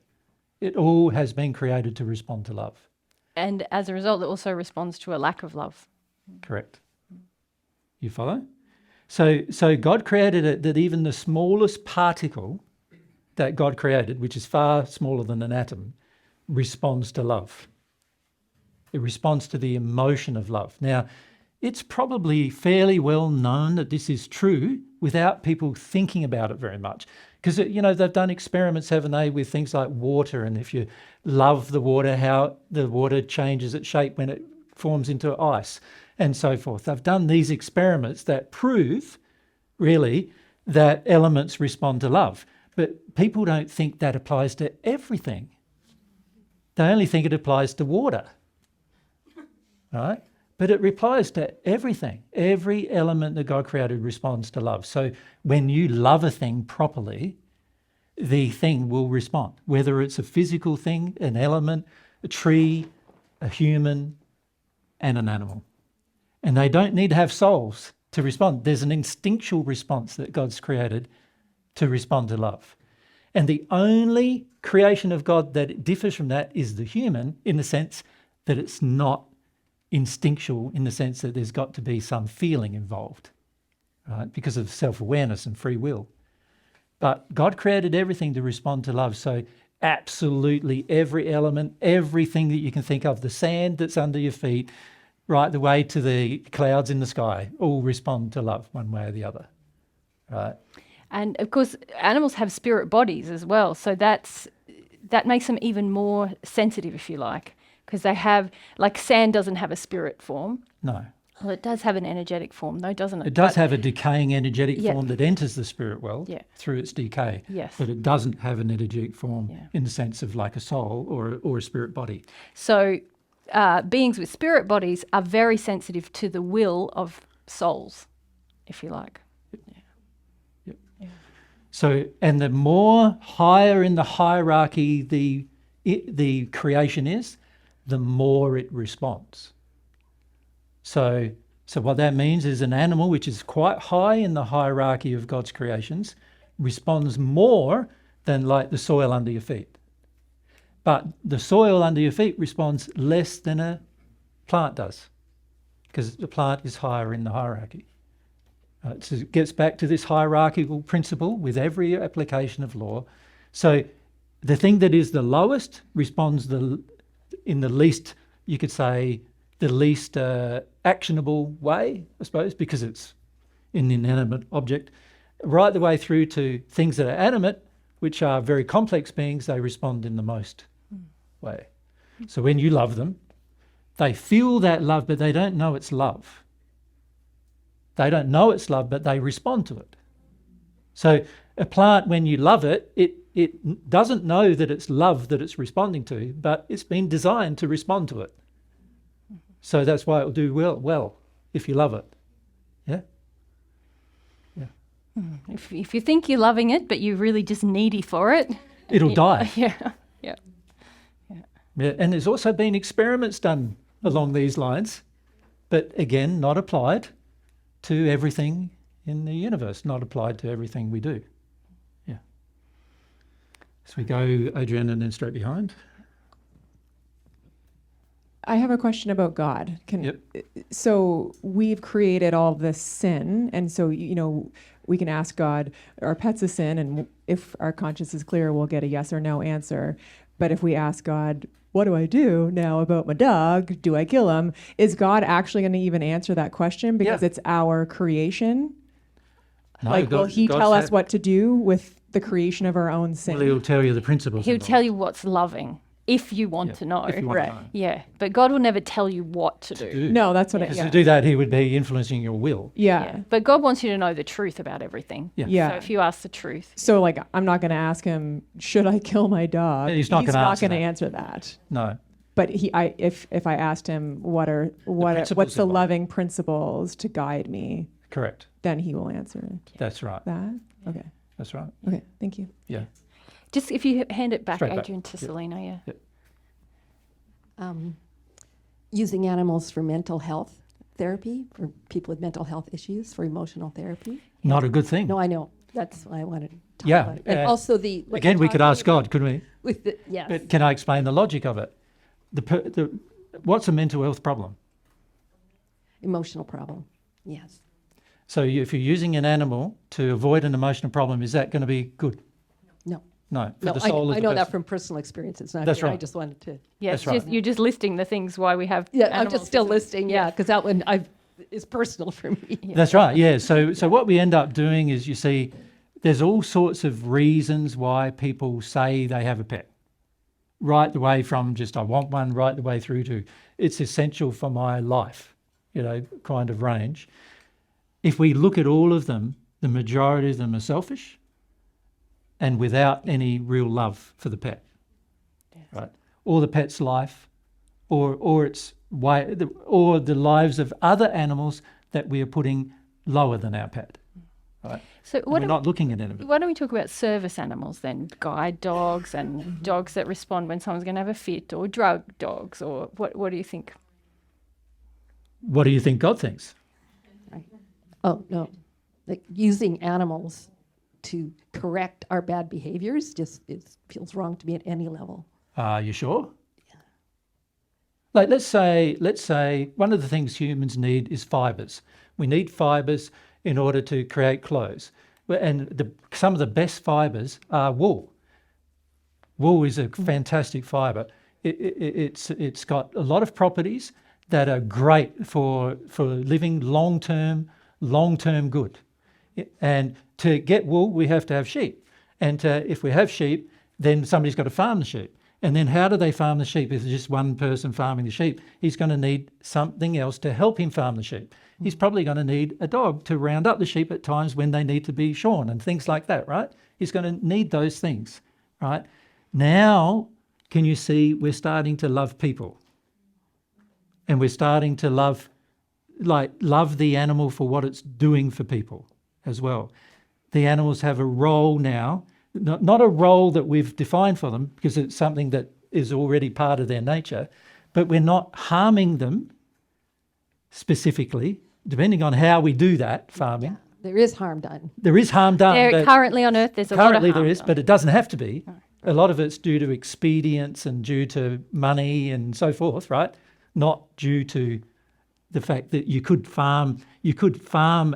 It all has been created to respond to love. And as a result, it also responds to a lack of love. Correct. You follow? So God created it that even the smallest particle that God created, which is far smaller than an atom, responds to love. It responds to the emotion of love. Now, it's probably fairly well known that this is true without people thinking about it very much. Because, they've done experiments, haven't they, with things like water, and if you love the water, how the water changes its shape when it forms into ice and so forth. They've done these experiments that prove, really, that elements respond to love. But people don't think that applies to everything. They only think it applies to water, right? But it applies to everything. Every element that God created responds to love. So when you love a thing properly, the thing will respond, whether it's a physical thing, an element, a tree, a human, and an animal. And they don't need to have souls to respond. There's an instinctual response that God's created to respond to love. And the only creation of God that differs from that is the human, in the sense that it's not instinctual, in the sense that there's got to be some feeling involved, right? Because of self-awareness and free will. But God created everything to respond to love. So absolutely every element, everything that you can think of, the sand that's under your feet, right the way to the clouds in the sky, all respond to love one way or the other, right? And of course, animals have spirit bodies as well. So that makes them even more sensitive, if you like, because they have, like sand doesn't have a spirit form. No. Well, it does have an energetic form, though, doesn't it? It does have a decaying energetic Yeah. form that enters the spirit world Yeah. through its decay. Yes. But it doesn't have an energetic form Yeah. in the sense of like a soul or a spirit body. So beings with spirit bodies are very sensitive to the will of souls, if you like. So, and the more higher in the hierarchy the creation is, the more it responds. So what that means is an animal which is quite high in the hierarchy of God's creations responds more than like the soil under your feet. But the soil under your feet responds less than a plant does, because the plant is higher in the hierarchy. So it gets back to this hierarchical principle with every application of law. So the thing that is the lowest responds in the least, you could say, the least actionable way, I suppose, because it's an inanimate object, right the way through to things that are animate, which are very complex beings. They respond in the most way. So when you love them, they feel that love, but they don't know it's love. They don't know it's love, but they respond to it. So a plant, when you love it, it doesn't know that it's love that it's responding to, but it's been designed to respond to it. So that's why it will do well if you love it. Yeah? Yeah. If you think you're loving it, but you're really just needy for it, It'll die. Yeah. Yeah. And there's also been experiments done along these lines, but again, not applied to everything in the universe, not applied to everything we do. Yeah. So we go, Adrienne, and then straight behind. I have a question about God. So we've created all this sin, and so we can ask God, are pets a sin? And if our conscience is clear, we'll get a yes or no answer. But if we ask God, what do I do now about my dog? Do I kill him? Is God actually going to even answer that question because it's our creation? No, will he tell us what to do with the creation of our own sin. Well, he'll tell you the principles. He'll involved. tell you what's loving if you want to know. If you want to know. Yeah, but God will never tell you what to do. No, that's what Because I. to do that, he would be influencing your will. Yeah. But God wants you to know the truth about everything. Yeah. Yeah. So if you ask the truth. So like, I'm not going to ask him, should I kill my dog? He's not gonna answer gonna that. answer that. No. But if I asked him what's the involved. loving principles to guide me, Correct. then he will answer it. That's right. That? Okay. That's right. Okay. Thank you. Yeah. Just if you hand it back, Straight back. Adrian, to Yep. Selena, yeah. Yep. Using animals for mental health therapy, for people with mental health issues, for emotional therapy. Not a good thing. No, I know. That's why I wanted to talk Yeah, about it. And also the... what Again, you're we could talking ask God, couldn't we? With the, yes. But can I explain the logic of it? What's a mental health problem? Emotional problem, yes. So if you're using an animal to avoid an emotional problem, is that going to be good? No. No, for No, the soul of I the know that person. from personal experience. It's not That's here. I right. just wanted to... Yeah, That's it's right. just, you're just listing the things why we have Yeah, I'm animals. just still listing, yeah, because that one is personal for me. That's right, yeah. So what we end up doing is, you see, there's all sorts of reasons why people say they have a pet. Right the way from just I want one, right the way through to it's essential for my life, kind of range. If we look at all of them, the majority of them are selfish and without any real love for the pet, right? Or the pet's life, or its way, or the lives of other animals that we are putting lower than our pet, right? So And we're not looking at any of it. why don't we talk about service animals then? Guide dogs and dogs that respond when someone's going to have a fit, or drug dogs, or what do you think? What do you think God thinks? Oh, no. Like using animals to correct our bad behaviors just feels wrong to me at any level. Are you sure? Yeah. Like let's say one of the things humans need is fibers. We need fibers in order to create clothes. And some of the best fibers are wool. Wool is a fantastic fiber. It's got a lot of properties that are great for living long-term good. And to get wool, we have to have sheep. And if we have sheep, then somebody's got to farm the sheep. And then how do they farm the sheep? If there's just one person farming the sheep, he's going to need something else to help him farm the sheep. He's probably going to need a dog to round up the sheep at times when they need to be shorn and things like that, right? He's going to need those things, right? Now, can you see we're starting to love people? And we're starting to love the animal for what it's doing for people as well. The animals have a role now, not a role that we've defined for them because it's something that is already part of their nature, but we're not harming them specifically, depending on how we do that farming. Yeah, there is harm done. There is harm done. Currently on Earth, there's a lot of Currently harm there is, done. but it doesn't have to be. A lot of it's due to expedience and due to money and so forth, right? Not due to the fact that you could farm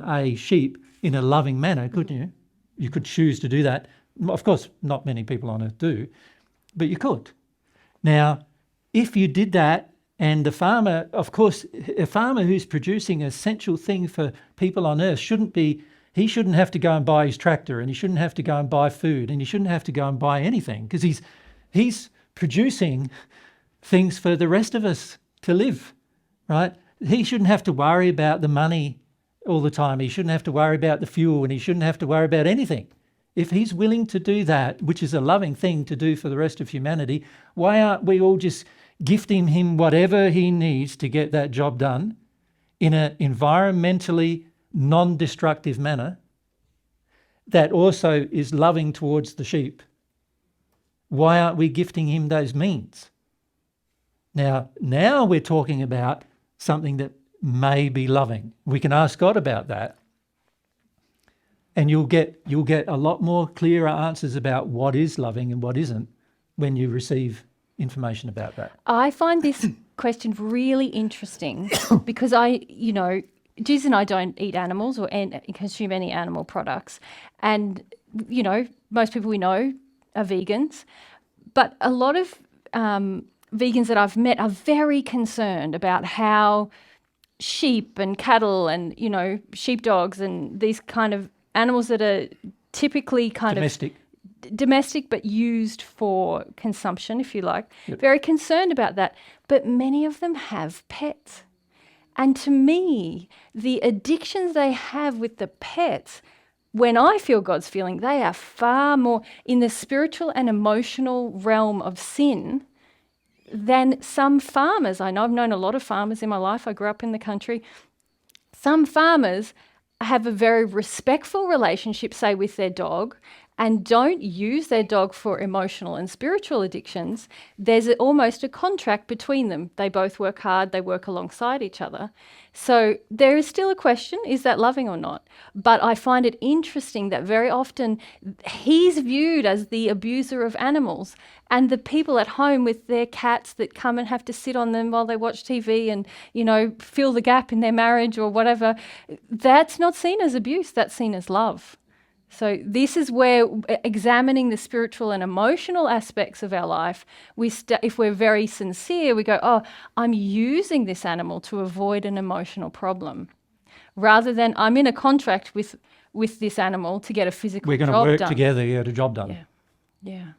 a sheep in a loving manner, couldn't you? You could choose to do that. Of course, not many people on Earth do, but you could. Now, if you did that, and the farmer, of course, a farmer who's producing an essential thing for people on Earth he shouldn't have to go and buy his tractor, and he shouldn't have to go and buy food, and he shouldn't have to go and buy anything because he's producing things for the rest of us to live, right? He shouldn't have to worry about the money all the time. He shouldn't have to worry about the fuel, and he shouldn't have to worry about anything. If he's willing to do that, which is a loving thing to do for the rest of humanity, why aren't we all just gifting him whatever he needs to get that job done in an environmentally non-destructive manner that also is loving towards the sheep? Why aren't we gifting him those means? Now we're talking about something that may be loving. We can ask God about that. And you'll get a lot more clearer answers about what is loving and what isn't when you receive information about that. I find this question really interesting because Giz and I don't eat animals or consume any animal products. And, most people we know are vegans. But a lot of vegans that I've met are very concerned about how sheep and cattle and, sheepdogs and these kind of animals that are typically kind Domestic. of domestic but used for consumption, if you like. Very concerned about that. But many of them have pets. And to me, the addictions they have with the pets, when I feel God's feeling, they are far more in the spiritual and emotional realm of sin than some farmers. I know I've known a lot of farmers in my life. I grew up in the country. Some farmers have a very respectful relationship, say, with their dog, and don't use their dog for emotional and spiritual addictions. There's almost a contract between them. They both work hard, they work alongside each other. So there is still a question, is that loving or not? But I find it interesting that very often he's viewed as the abuser of animals, and the people at home with their cats that come and have to sit on them while they watch TV and, you know, fill the gap in their marriage or whatever, that's not seen as abuse, that's seen as love. So this is where examining the spiritual and emotional aspects of our life, if we're very sincere, we go, oh, I'm using this animal to avoid an emotional problem, rather than I'm in a contract with this animal to get a physical job done. We're going to work together to get a job done. Yeah.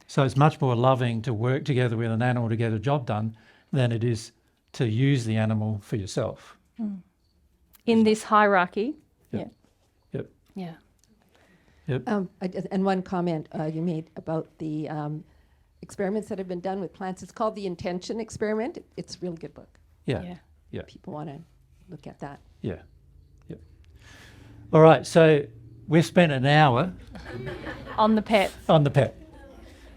So it's much more loving to work together with an animal to get a job done than it is to use the animal for yourself. In this hierarchy. Yep. Yeah. Yep. And one comment you made about the experiments that have been done with plants. It's called the Intention Experiment. It's a real good book. Yeah. People want to look at that. Yeah. All right. So we've spent an hour on the pet. On the pet.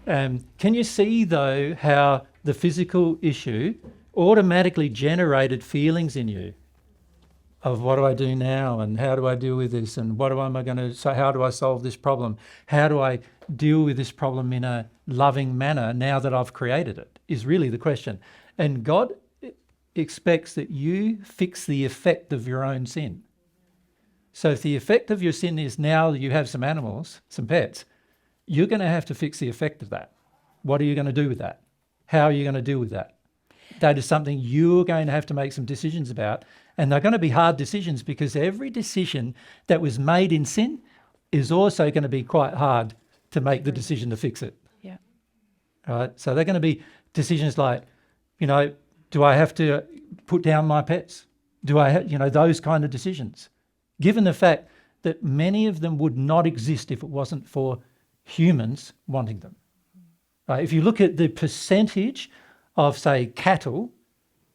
Can you see though how the physical issue automatically generated feelings in you? Of what do I do now, and how do I deal with this, and am I going to say? How do I solve this problem? How do I deal with this problem in a loving manner now that I've created it? Is really the question. And God expects that you fix the effect of your own sin. So if the effect of your sin is now you have some animals, some pets, you're going to have to fix the effect of that. What are you going to do with that? How are you going to deal with that? That is something you're going to have to make some decisions about. And they're going to be hard decisions, because every decision that was made in sin is also going to be quite hard to make the decision to fix it. Yeah. All right. So they're going to be decisions like, you know, do I have to put down my pets? Do I have, those kind of decisions? Given the fact that many of them would not exist if it wasn't for humans wanting them. Right? If you look at the percentage of, say, cattle,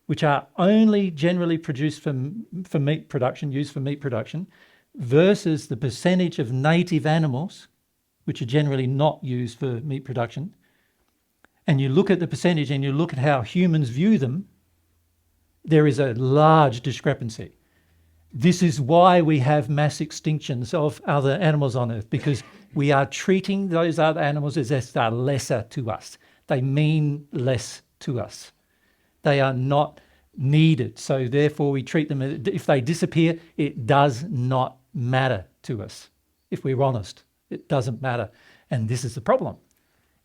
which are only generally produced for meat production, used for meat production, versus the percentage of native animals, which are generally not used for meat production, and you look at the percentage and you look at how humans view them, there is a large discrepancy. This is why we have mass extinctions of other animals on Earth, because we are treating those other animals as if they're lesser to us. They mean less to us. They are not needed. So therefore we treat them, if they disappear, it does not matter to us. If we're honest, it doesn't matter. And this is the problem.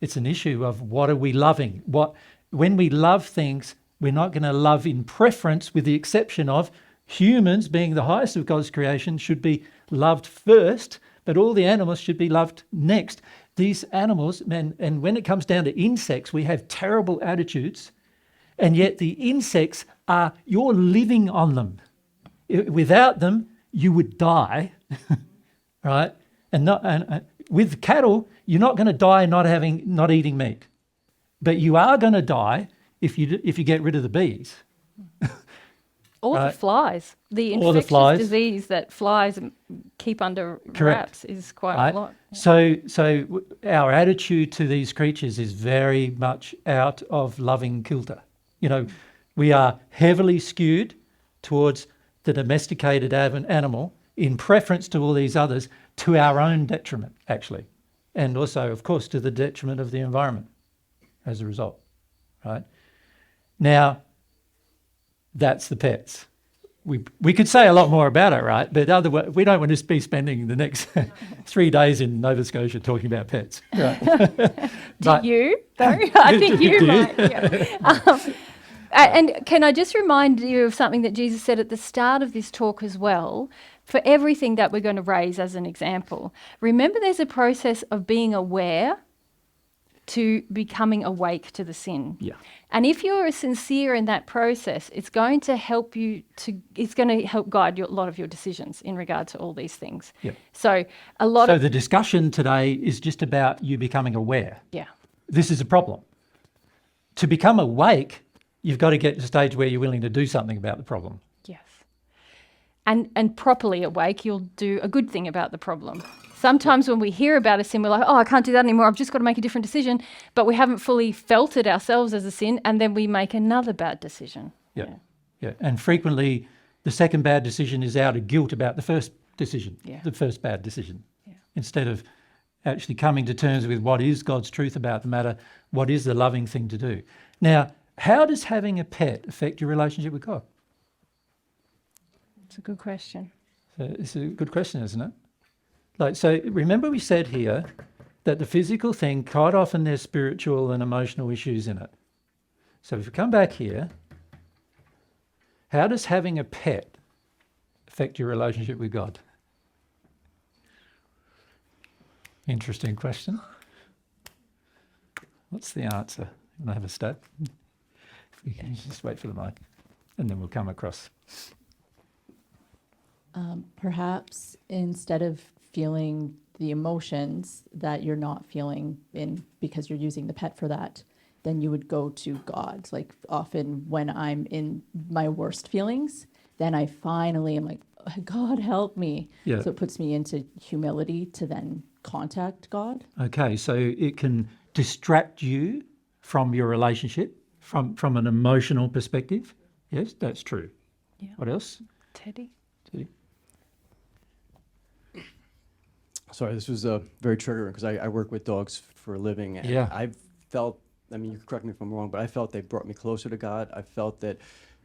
It's an issue of what are we loving? When we love things, we're not going to love in preference, with the exception of humans being the highest of God's creation should be loved first, but all the animals should be loved next. These animals, and when it comes down to insects, we have terrible attitudes. And yet the insects you're living on them. Without them, you would die, right? And with cattle, you're not going to die not eating meat, but you are going to die if you get rid of the bees. Or the flies. The infectious disease that flies keep under wraps is quite a lot. So our attitude to these creatures is very much out of loving kilter. We are heavily skewed towards the domesticated animal in preference to all these others, to our own detriment, actually. And also, of course, to the detriment of the environment as a result, right? Now, that's the pets. We could say a lot more about it, right? But otherwise, we don't want to be spending the next 3 days in Nova Scotia talking about pets. Right? Do you? Though? I think you might. Yeah. And can I just remind you of something that Jesus said at the start of this talk as well? For everything that we're going to raise as an example, remember there's a process of being aware to becoming awake to the sin. Yeah. And if you're sincere in that process, it's going to help it's going to help guide a lot of your decisions in regard to all these things. Yeah. So So the discussion today is just about you becoming aware. Yeah. This is a problem. To become awake, you've got to get to the stage where you're willing to do something about the problem. Yes. And properly awake, you'll do a good thing about the problem. Sometimes when we hear about a sin, we're like, oh, I can't do that anymore. I've just got to make a different decision. But we haven't fully felt it ourselves as a sin, and then we make another bad decision. Yeah. And frequently, the second bad decision is out of guilt about the first decision, the first bad decision, instead of actually coming to terms with what is God's truth about the matter, what is the loving thing to do. Now, how does having a pet affect your relationship with God? It's a good question. It's a good question, isn't it? So remember we said here that the physical thing, quite often there's spiritual and emotional issues in it. So if we come back here, how does having a pet affect your relationship with God? Interesting question. What's the answer? You want to have a stab? If we can just wait for the mic, and then we'll come across. Perhaps instead of feeling the emotions that you're not feeling because you're using the pet for that, then you would go to God. Like often when I'm in my worst feelings, then I finally am like, God, help me. Yeah. So it puts me into humility to then contact God. Okay, so it can distract you from your relationship, from an emotional perspective. Yes, that's true. Yeah. What else? Teddy? Sorry, this was very triggering because I work with dogs for a living. And I've felt, I mean, you can correct me if I'm wrong, but I felt they brought me closer to God. I felt that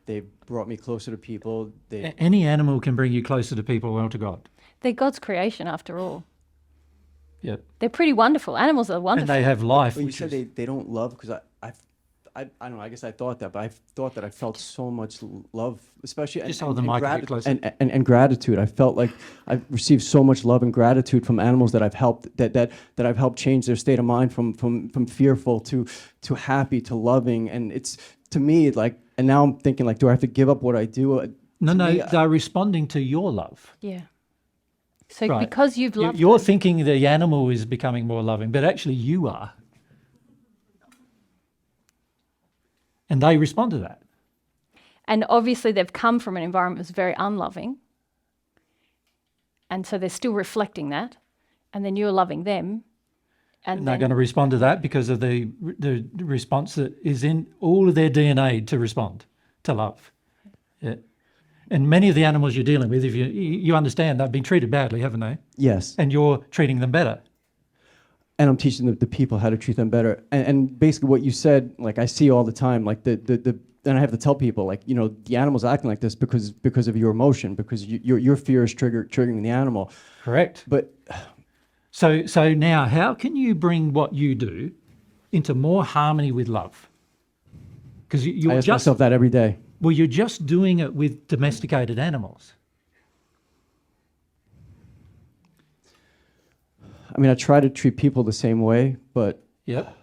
they brought me closer to people. Any animal can bring you closer to people or to God. They're God's creation after all. Yep. They're pretty wonderful. Animals are wonderful. And they have life. But you said they don't love because I don't know. I guess I thought that, but I thought that I felt so much love, especially just hold the mic a bit closer. And gratitude. I felt like I've received so much love and gratitude from animals that I've helped that I've helped change their state of mind from fearful to happy to loving. And it's to me like, and now I'm thinking like, do I have to give up what I do? No, they're responding to your love. Yeah. So because you've loved you're them. thinking the animal is becoming more loving, but actually you are. And they respond to that. And obviously they've come from an environment that's very unloving. And so they're still reflecting that. And then you're loving them. And they're going to respond to that because of the response that is in all of their DNA to respond to love. Yeah. And many of the animals you're dealing with, if you understand, they've been treated badly, haven't they? Yes. And you're treating them better. And I'm teaching the people how to treat them better. And basically what you said, like I see all the time, like and I have to tell people, like, you know, the animal's acting like this because of your emotion, because your fear is triggering the animal. Correct. But so now, how can you bring what you do into more harmony with love? Because I ask myself that every day. Well, you're just doing it with domesticated animals. I mean, I try to treat people the same way, but... Yep.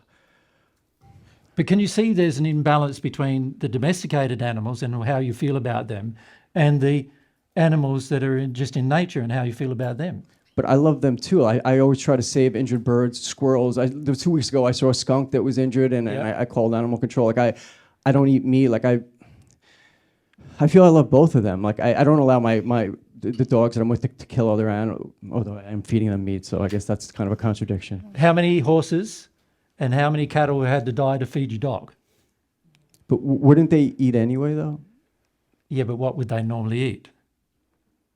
But can you see there's an imbalance between the domesticated animals and how you feel about them and the animals that are just in nature and how you feel about them? But I love them too. I always try to save injured birds, squirrels. 2 weeks ago, I saw a skunk that was injured, and I called animal control. Like, I don't eat meat. Like, I feel I love both of them. Like, I don't allow the dogs that I'm with to kill other animals, although I'm feeding them meat, so I guess that's kind of a contradiction. How many horses and how many cattle had to die to feed your dog? But wouldn't they eat anyway, though? Yeah, but what would they normally eat?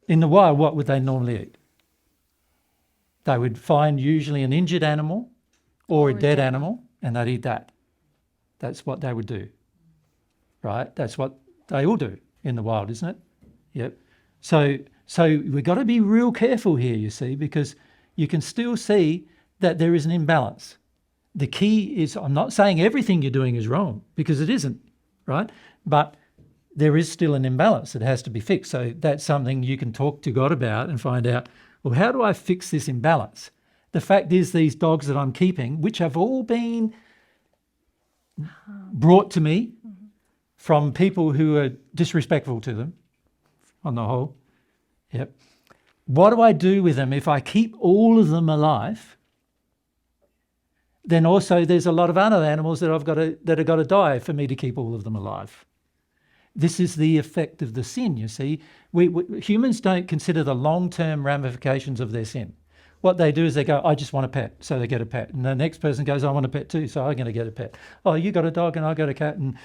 In the wild, what would they normally eat? They would find usually an injured animal or a dead animal, and they'd eat that. That's what they would do, right? That's what they all do in the wild, isn't it? Yep. So we've got to be real careful here, you see, because you can still see that there is an imbalance. The key is, I'm not saying everything you're doing is wrong, because it isn't, right? But there is still an imbalance that has to be fixed. So that's something you can talk to God about and find out, well, how do I fix this imbalance? The fact is, these dogs that I'm keeping, which have all been brought to me from people who are disrespectful to them, on the whole. Yep. What do I do with them if I keep all of them alive? Then also there's a lot of other animals that have got to die for me to keep all of them alive. This is the effect of the sin, you see. We humans don't consider the long-term ramifications of their sin. What they do is they go, I just want a pet, so they get a pet. And the next person goes, I want a pet too, so I'm going to get a pet. Oh, you got a dog and I got a cat, and,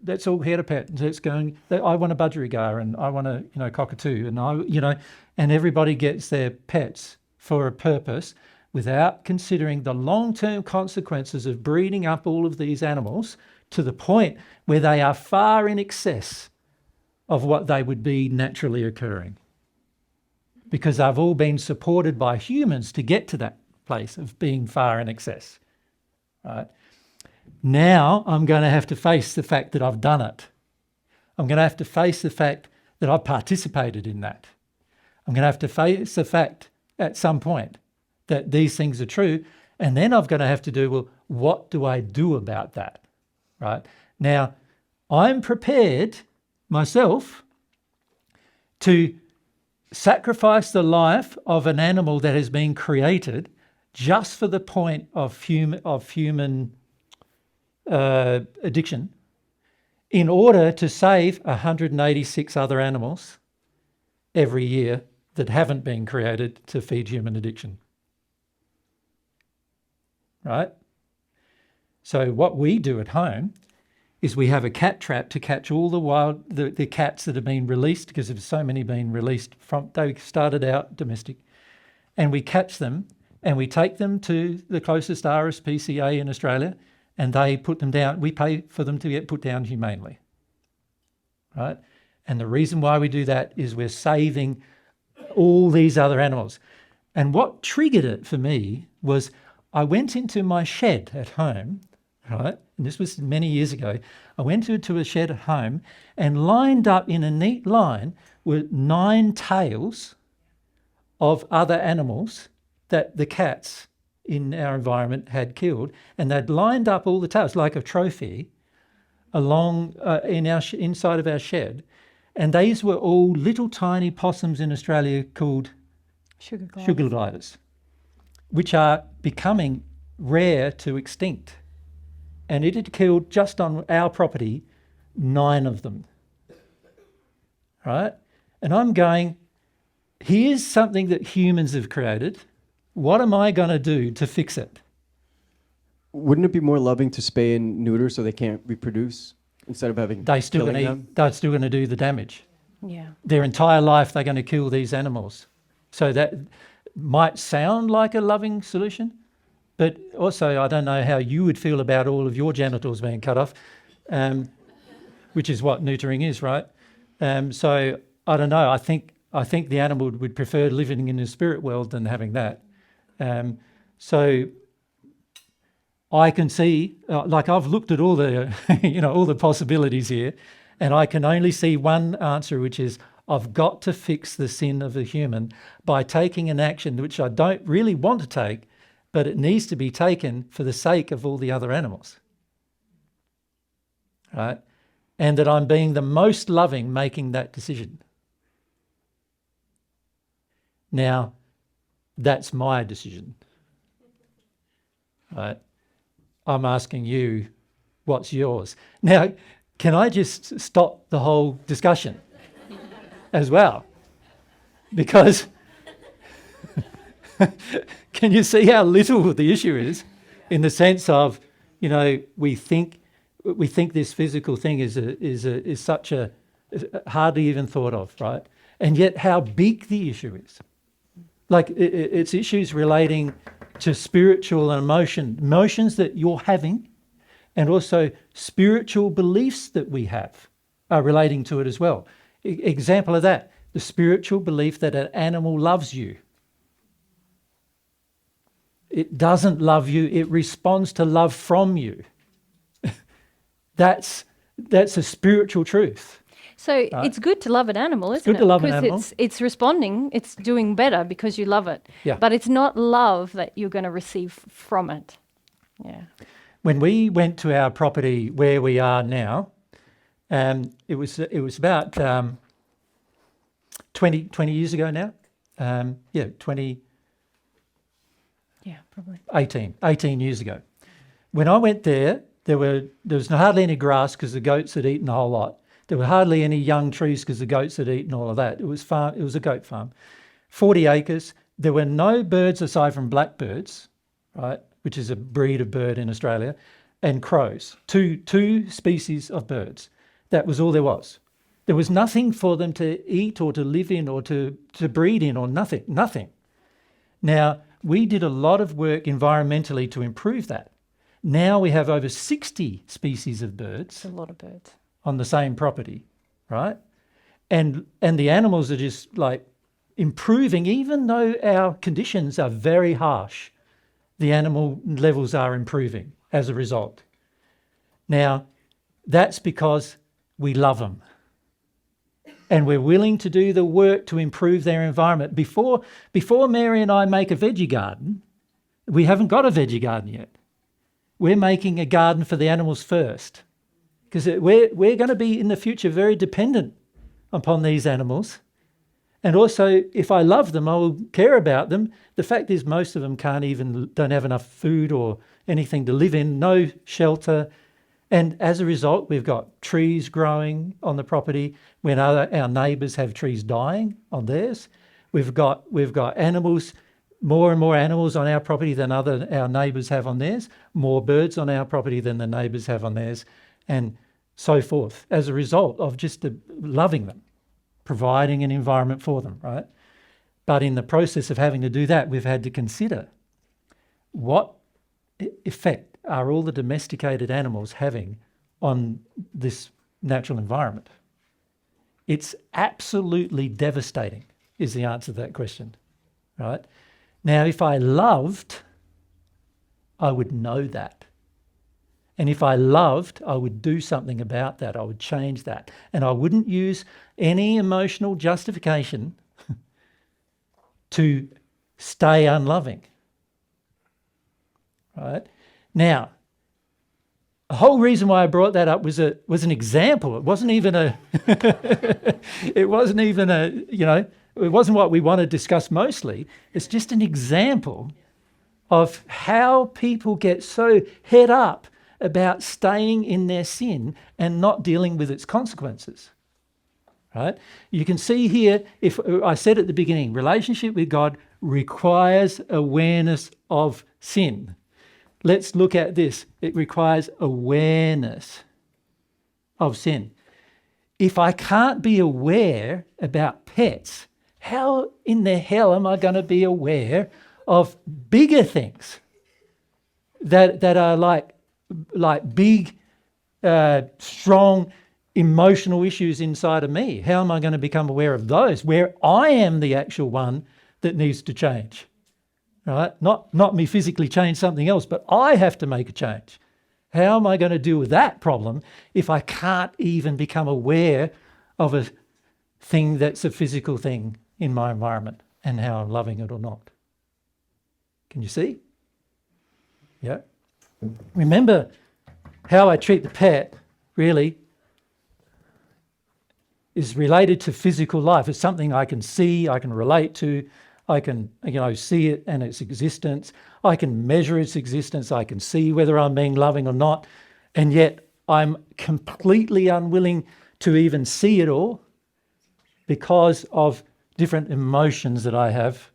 let's all get a pet. And so it's going, I want a budgerigar and I want a, cockatoo, and and everybody gets their pets for a purpose without considering the long-term consequences of breeding up all of these animals to the point where they are far in excess of what they would be naturally occurring. Because they've all been supported by humans to get to that place of being far in excess. Right? Now I'm going to have to face the fact that I've done it. I'm going to have to face the fact that I've participated in that. I'm going to have to face the fact at some point that these things are true, and then I'm going to have to do, well, what do I do about that? Right? Now, I'm prepared myself to sacrifice the life of an animal that has been created just for the point of human addiction in order to save 186 other animals every year that haven't been created to feed human addiction. Right? So what we do at home is we have a cat trap to catch all the cats that have been released, because there's so many being released from, they started out domestic, and we catch them and we take them to the closest RSPCA in Australia, and they put them down. We pay for them to get put down humanely, right? And the reason why we do that is we're saving all these other animals. And what triggered it for me was I went into my shed at home, right? And this was many years ago. I went into a shed at home, and lined up in a neat line were 9 tails of other animals that the cats in our environment had killed, and they'd lined up all the tails like a trophy along inside of our shed. And these were all little tiny possums in Australia called sugar gliders, which are becoming rare to extinct. And it had killed, just on our property, 9 of them, right? And I'm going, here's something that humans have created. What am I going to do to fix it? Wouldn't it be more loving to spay and neuter so they can't reproduce instead of having they're still going to do the damage. Yeah. Their entire life they're going to kill these animals. So that might sound like a loving solution, but also I don't know how you would feel about all of your genitals being cut off, which is what neutering is, right? So I don't know. I think the animal would prefer living in the spirit world than having that. So I can see, like I've looked at all the, all the possibilities here, and I can only see one answer, which is I've got to fix the sin of the human by taking an action which I don't really want to take, but it needs to be taken for the sake of all the other animals, right? And that I'm being the most loving making that decision. Now, that's my decision, right? I'm asking you, what's yours? Now, can I just stop the whole discussion as well? Because can you see how little the issue is, in the sense of, we think this physical thing is such a hardly even thought of, right? And yet how big the issue is. Like it's issues relating to spiritual and emotions that you're having, and also spiritual beliefs that we have are relating to it as well. Example of that, the spiritual belief that an animal loves you. It doesn't love you, it responds to love from you. That's That's a spiritual truth. So Right. it's good to love an animal, isn't good it? to love an Because animal. it's responding, it's doing better because you love it. Yeah. But it's not love that you're going to receive from it. Yeah. When we went to our property where we are now, it was about 20 years ago now. 20. Yeah, probably. 18 years ago. When I went there, there was hardly any grass because the goats had eaten a whole lot. There were hardly any young trees because the goats had eaten all of that. It was a goat farm. 40 acres. There were no birds aside from blackbirds, right, which is a breed of bird in Australia, and crows. Two species of birds. That was all there was. There was nothing for them to eat or to live in or to breed in or nothing. Now, we did a lot of work environmentally to improve that. Now we have over 60 species of birds. It's a lot of birds. On the same property, right? And the animals are just like improving, even though our conditions are very harsh, the animal levels are improving as a result. Now, that's because we love them. And we're willing to do the work to improve their environment. Before Mary and I make a veggie garden, we haven't got a veggie garden yet. We're making a garden for the animals first. Because we're going to be in the future very dependent upon these animals. And also, if I love them, I will care about them. The fact is most of them don't have enough food or anything to live in, no shelter. And as a result, we've got trees growing on the property when our neighbours have trees dying on theirs. We've got animals, more and more animals on our property than our neighbours have on theirs, more birds on our property than the neighbours have on theirs, and so forth, as a result of just loving them, providing an environment for them, right? But in the process of having to do that, we've had to consider what effect are all the domesticated animals having on this natural environment? It's absolutely devastating, is the answer to that question, right? Now, if I loved, I would know that. And if I loved, I would do something about that. I would change that. And I wouldn't use any emotional justification to stay unloving. Right? Now, the whole reason why I brought that up was an example. It wasn't even it wasn't what we want to discuss mostly. It's just an example of how people get so head up about staying in their sin and not dealing with its consequences. Right? You can see here, if I said at the beginning, relationship with God requires awareness of sin. Let's look at this. It requires awareness of sin. If I can't be aware about pets, how in the hell am I going to be aware of bigger things that are like big, strong emotional issues inside of me? How am I going to become aware of those where I am the actual one that needs to change? Right? Not me physically change something else, but I have to make a change. How am I going to deal with that problem if I can't even become aware of a thing that's a physical thing in my environment and how I'm loving it or not? Can you see? Yeah. Remember, how I treat the pet really is related to physical life. It's something I can see, I can relate to, I can, see it and its existence. I can measure its existence. I can see whether I'm being loving or not. And yet I'm completely unwilling to even see it all because of different emotions that I have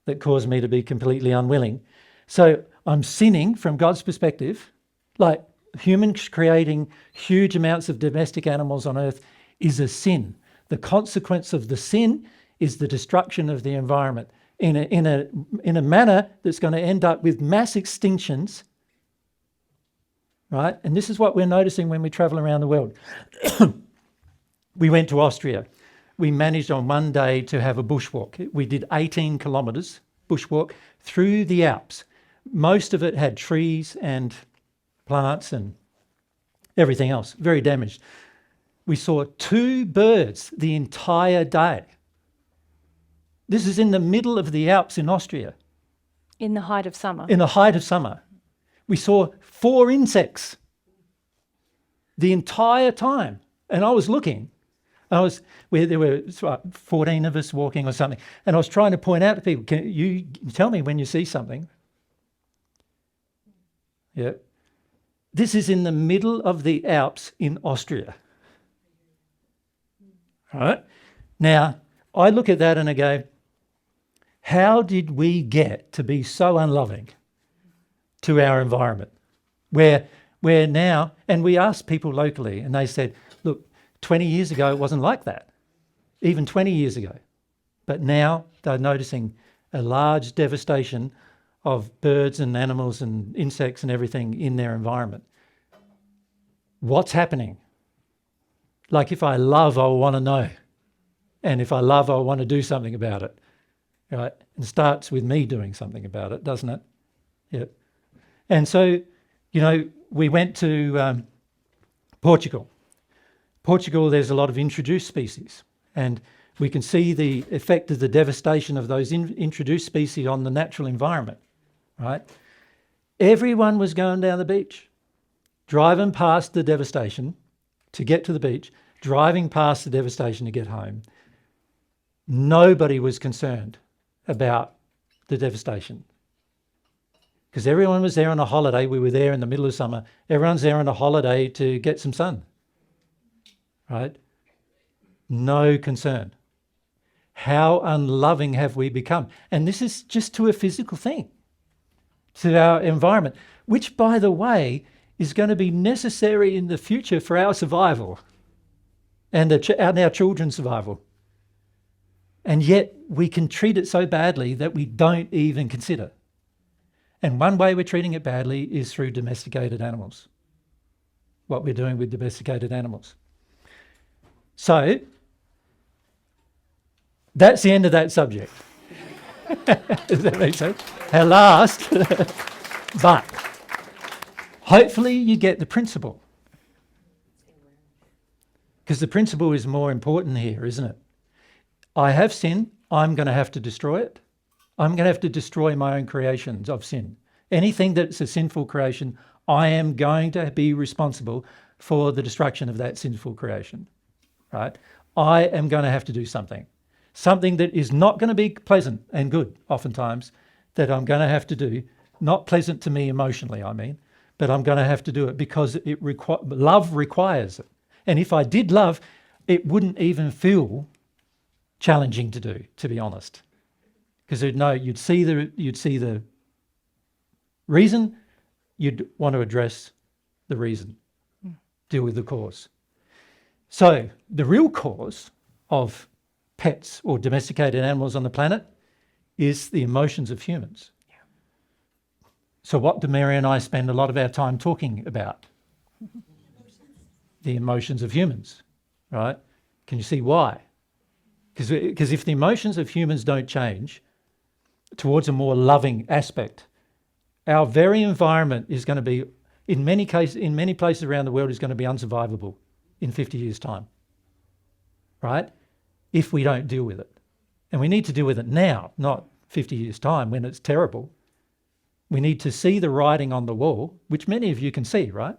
that cause me to be completely unwilling. So I'm sinning from God's perspective. Like humans creating huge amounts of domestic animals on earth is a sin. The consequence of the sin is the destruction of the environment in a manner that's going to end up with mass extinctions, right? And this is what we're noticing when we travel around the world. We went to Austria. We managed on one day to have a bushwalk. We did 18 kilometres bushwalk through the Alps. Most of it had trees and plants and everything else, very damaged. We saw 2 birds the entire day. This is in the middle of the Alps in Austria. In the height of summer. In the height of summer. We saw 4 insects the entire time. And I was looking. There were 14 of us walking or something. And I was trying to point out to people, can you tell me when you see something? Yeah. This is in the middle of the Alps in Austria. All right? Now, I look at that and I go, how did we get to be so unloving to our environment? Where now, and we asked people locally and they said, look, 20 years ago it wasn't like that, even 20 years ago. But now they're noticing a large devastation of birds and animals and insects and everything in their environment. What's happening? Like if I love, I want to know. And if I love, I want to do something about it. Right? It starts with me doing something about it, doesn't it? Yeah. And so, we went to Portugal. Portugal, there's a lot of introduced species, and we can see the effect of the devastation of those introduced species on the natural environment, right? Everyone was going down the beach, driving past the devastation to get to the beach, driving past the devastation to get home. Nobody was concerned about the devastation because everyone was there on a holiday. We were there in the middle of summer. Everyone's there on a holiday to get some sun, right? No concern. How unloving have we become? And this is just to a physical thing, to our environment, which, by the way, is going to be necessary in the future for our survival and our children's survival. And yet we can treat it so badly that we don't even consider. And one way we're treating it badly is through domesticated animals, what we're doing with domesticated animals. So that's the end of that subject. Does that make sense? At last. But hopefully you get the principle. Because the principle is more important here, isn't it? I have sin, I'm going to have to destroy it. I'm going to have to destroy my own creations of sin. Anything that's a sinful creation, I am going to be responsible for the destruction of that sinful creation, right? I am going to have to do something that is not going to be pleasant and good, oftentimes, that I'm going to have to do, not pleasant to me emotionally, but I'm going to have to do it because love requires it. And if I did love, it wouldn't even feel challenging to do, to be honest. Because you'd see the reason, you'd want to address the reason, deal with the cause. So the real cause of pets or domesticated animals on the planet is the emotions of humans. Yeah. So what do Mary and I spend a lot of our time talking about? The emotions of humans, right? Can you see why? Because if the emotions of humans don't change towards a more loving aspect, our very environment is going to be, in many places around the world, is going to be unsurvivable in 50 years' time, right? If we don't deal with it. And we need to deal with it now, not 50 years' time when it's terrible. We need to see the writing on the wall, which many of you can see, right?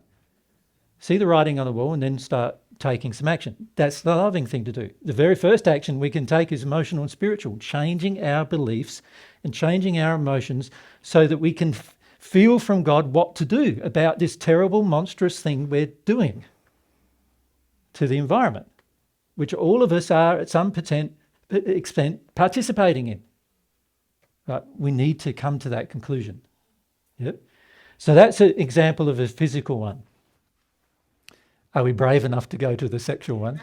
See the writing on the wall and then start taking some action. That's the loving thing to do. The very first action we can take is emotional and spiritual, changing our beliefs and changing our emotions so that we can feel from God what to do about this terrible, monstrous thing we're doing to the environment, which all of us are at some extent participating in. Right? We need to come to that conclusion. Yep. So that's an example of a physical one. Are we brave enough to go to the sexual ones?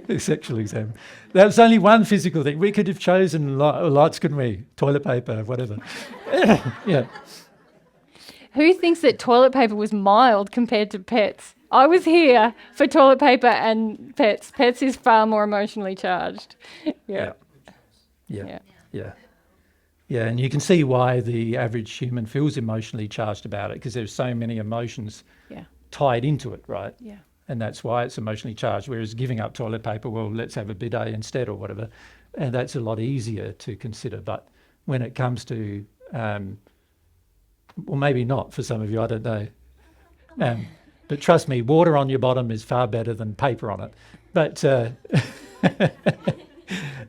The sexual exam. That was only one physical thing. We could have chosen lots, couldn't we? Toilet paper, whatever. Yeah. Who thinks that toilet paper was mild compared to pets? I was here for toilet paper and pets. Pets is far more emotionally charged. Yeah. Yeah. Yeah, and you can see why the average human feels emotionally charged about it, because there's so many emotions tied into it, right? Yeah. And that's why it's emotionally charged. Whereas giving up toilet paper, well, let's have a bidet instead or whatever, and that's a lot easier to consider. But when it comes to, well, maybe not for some of you, I don't know. But trust me, water on your bottom is far better than paper on it. But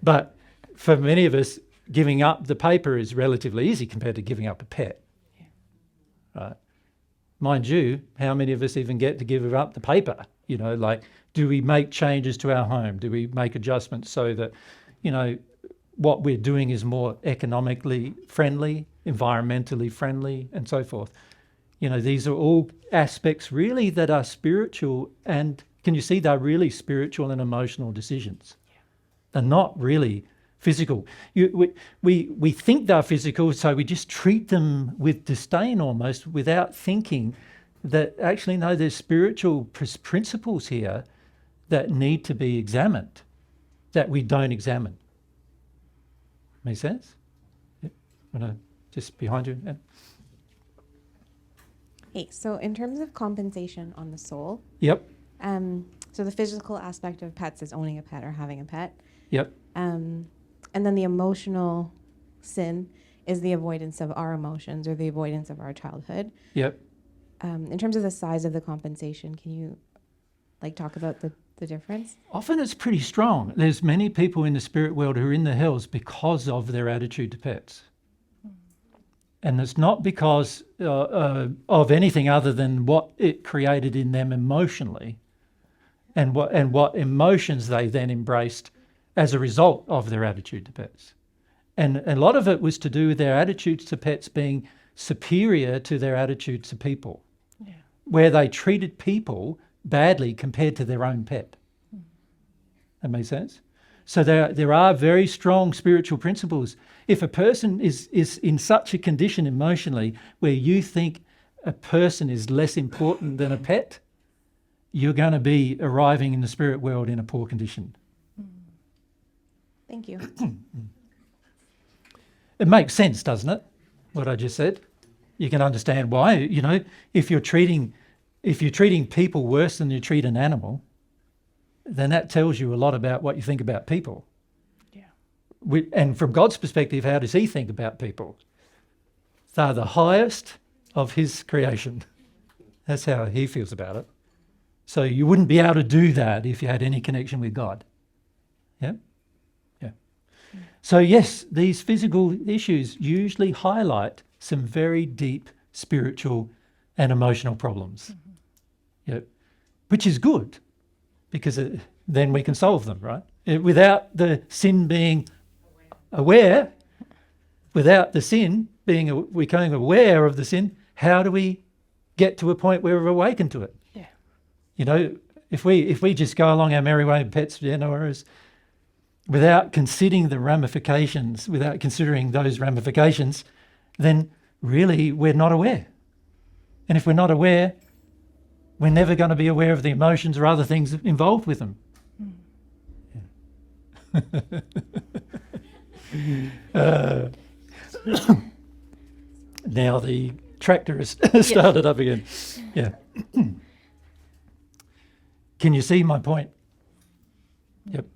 but for many of us, giving up the paper is relatively easy compared to giving up a pet. Right? Mind you, how many of us even get to give up the paper? You know, like, do we make changes to our home? Do we make adjustments so that, you know, what we're doing is more economically friendly, environmentally friendly, and so forth? You know, these are all aspects really that are spiritual, and can you see they're really spiritual and emotional decisions? They're not really physical. We think they're physical, so we just treat them with disdain almost, without thinking that actually, no, there's spiritual principles here that need to be examined, that we don't examine. Make sense? Yep. Just behind you. Yeah. Hey, so in terms of compensation on the soul, Yep. So the physical aspect of pets is owning a pet or having a pet. Yep. And then the emotional sin is the avoidance of our emotions or the avoidance of our childhood. Yep. In terms of the size of the compensation, can you talk about the difference? Often it's pretty strong. There's many people in the spirit world who are in the hells because of their attitude to pets. And it's not because of anything other than what it created in them emotionally, and what emotions they then embraced as a result of their attitude to pets. And a lot of it was to do with their attitudes to pets being superior to their attitudes to people, where they treated people badly compared to their own pet. That makes sense? So there are very strong spiritual principles. If a person is in such a condition emotionally where you think a person is less important than a pet, you're going to be arriving in the spirit world in a poor condition. Thank you. It makes sense, doesn't it? What I just said. You can understand why. You know, if you're treating people worse than you treat an animal, then that tells you a lot about what you think about people. Yeah. And from God's perspective, how does He think about people? They're the highest of His creation. That's how He feels about it. So you wouldn't be able to do that if you had any connection with God. Yeah. So yes, these physical issues usually highlight some very deep spiritual and emotional problems. Yep. Which is good, because then we can solve them, right? Without the sin being aware, without the sin becoming aware of the sin, how do we get to a point where we're awakened to it? Yeah. You know, if we just go along our merry way, pets, without considering the ramifications, without considering those ramifications, then really we're not aware. And if we're not aware, we're never going to be aware of the emotions or other things involved with them. Now the tractor has started up again. Yeah. Can you see my point? Yep.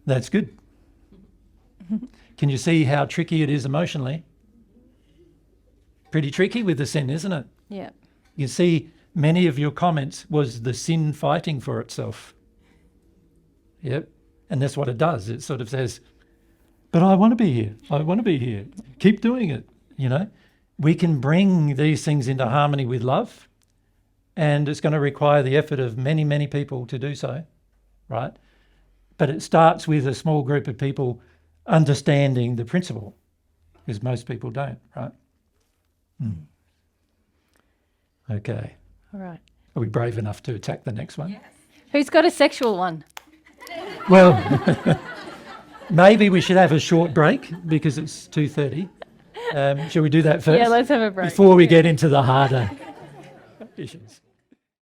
That's good. Can you see how tricky it is emotionally? Pretty tricky with the sin, isn't it? Yeah. You see, many of your comments was the sin fighting for itself. Yep. And that's what it does. It sort of says, but I want to be here. I want to be here. Keep doing it. You know, we can bring these things into harmony with love, and it's going to require the effort of many, many people to do so, right? But it starts with a small group of people understanding the principle, because most people don't, right? Okay. All right. Are we brave enough to attack the next one? Yes. Who's got a sexual one? Well, maybe we should have a short break because it's 2:30. Shall we do that first? Yeah, let's have a break. Before we get into the harder issues.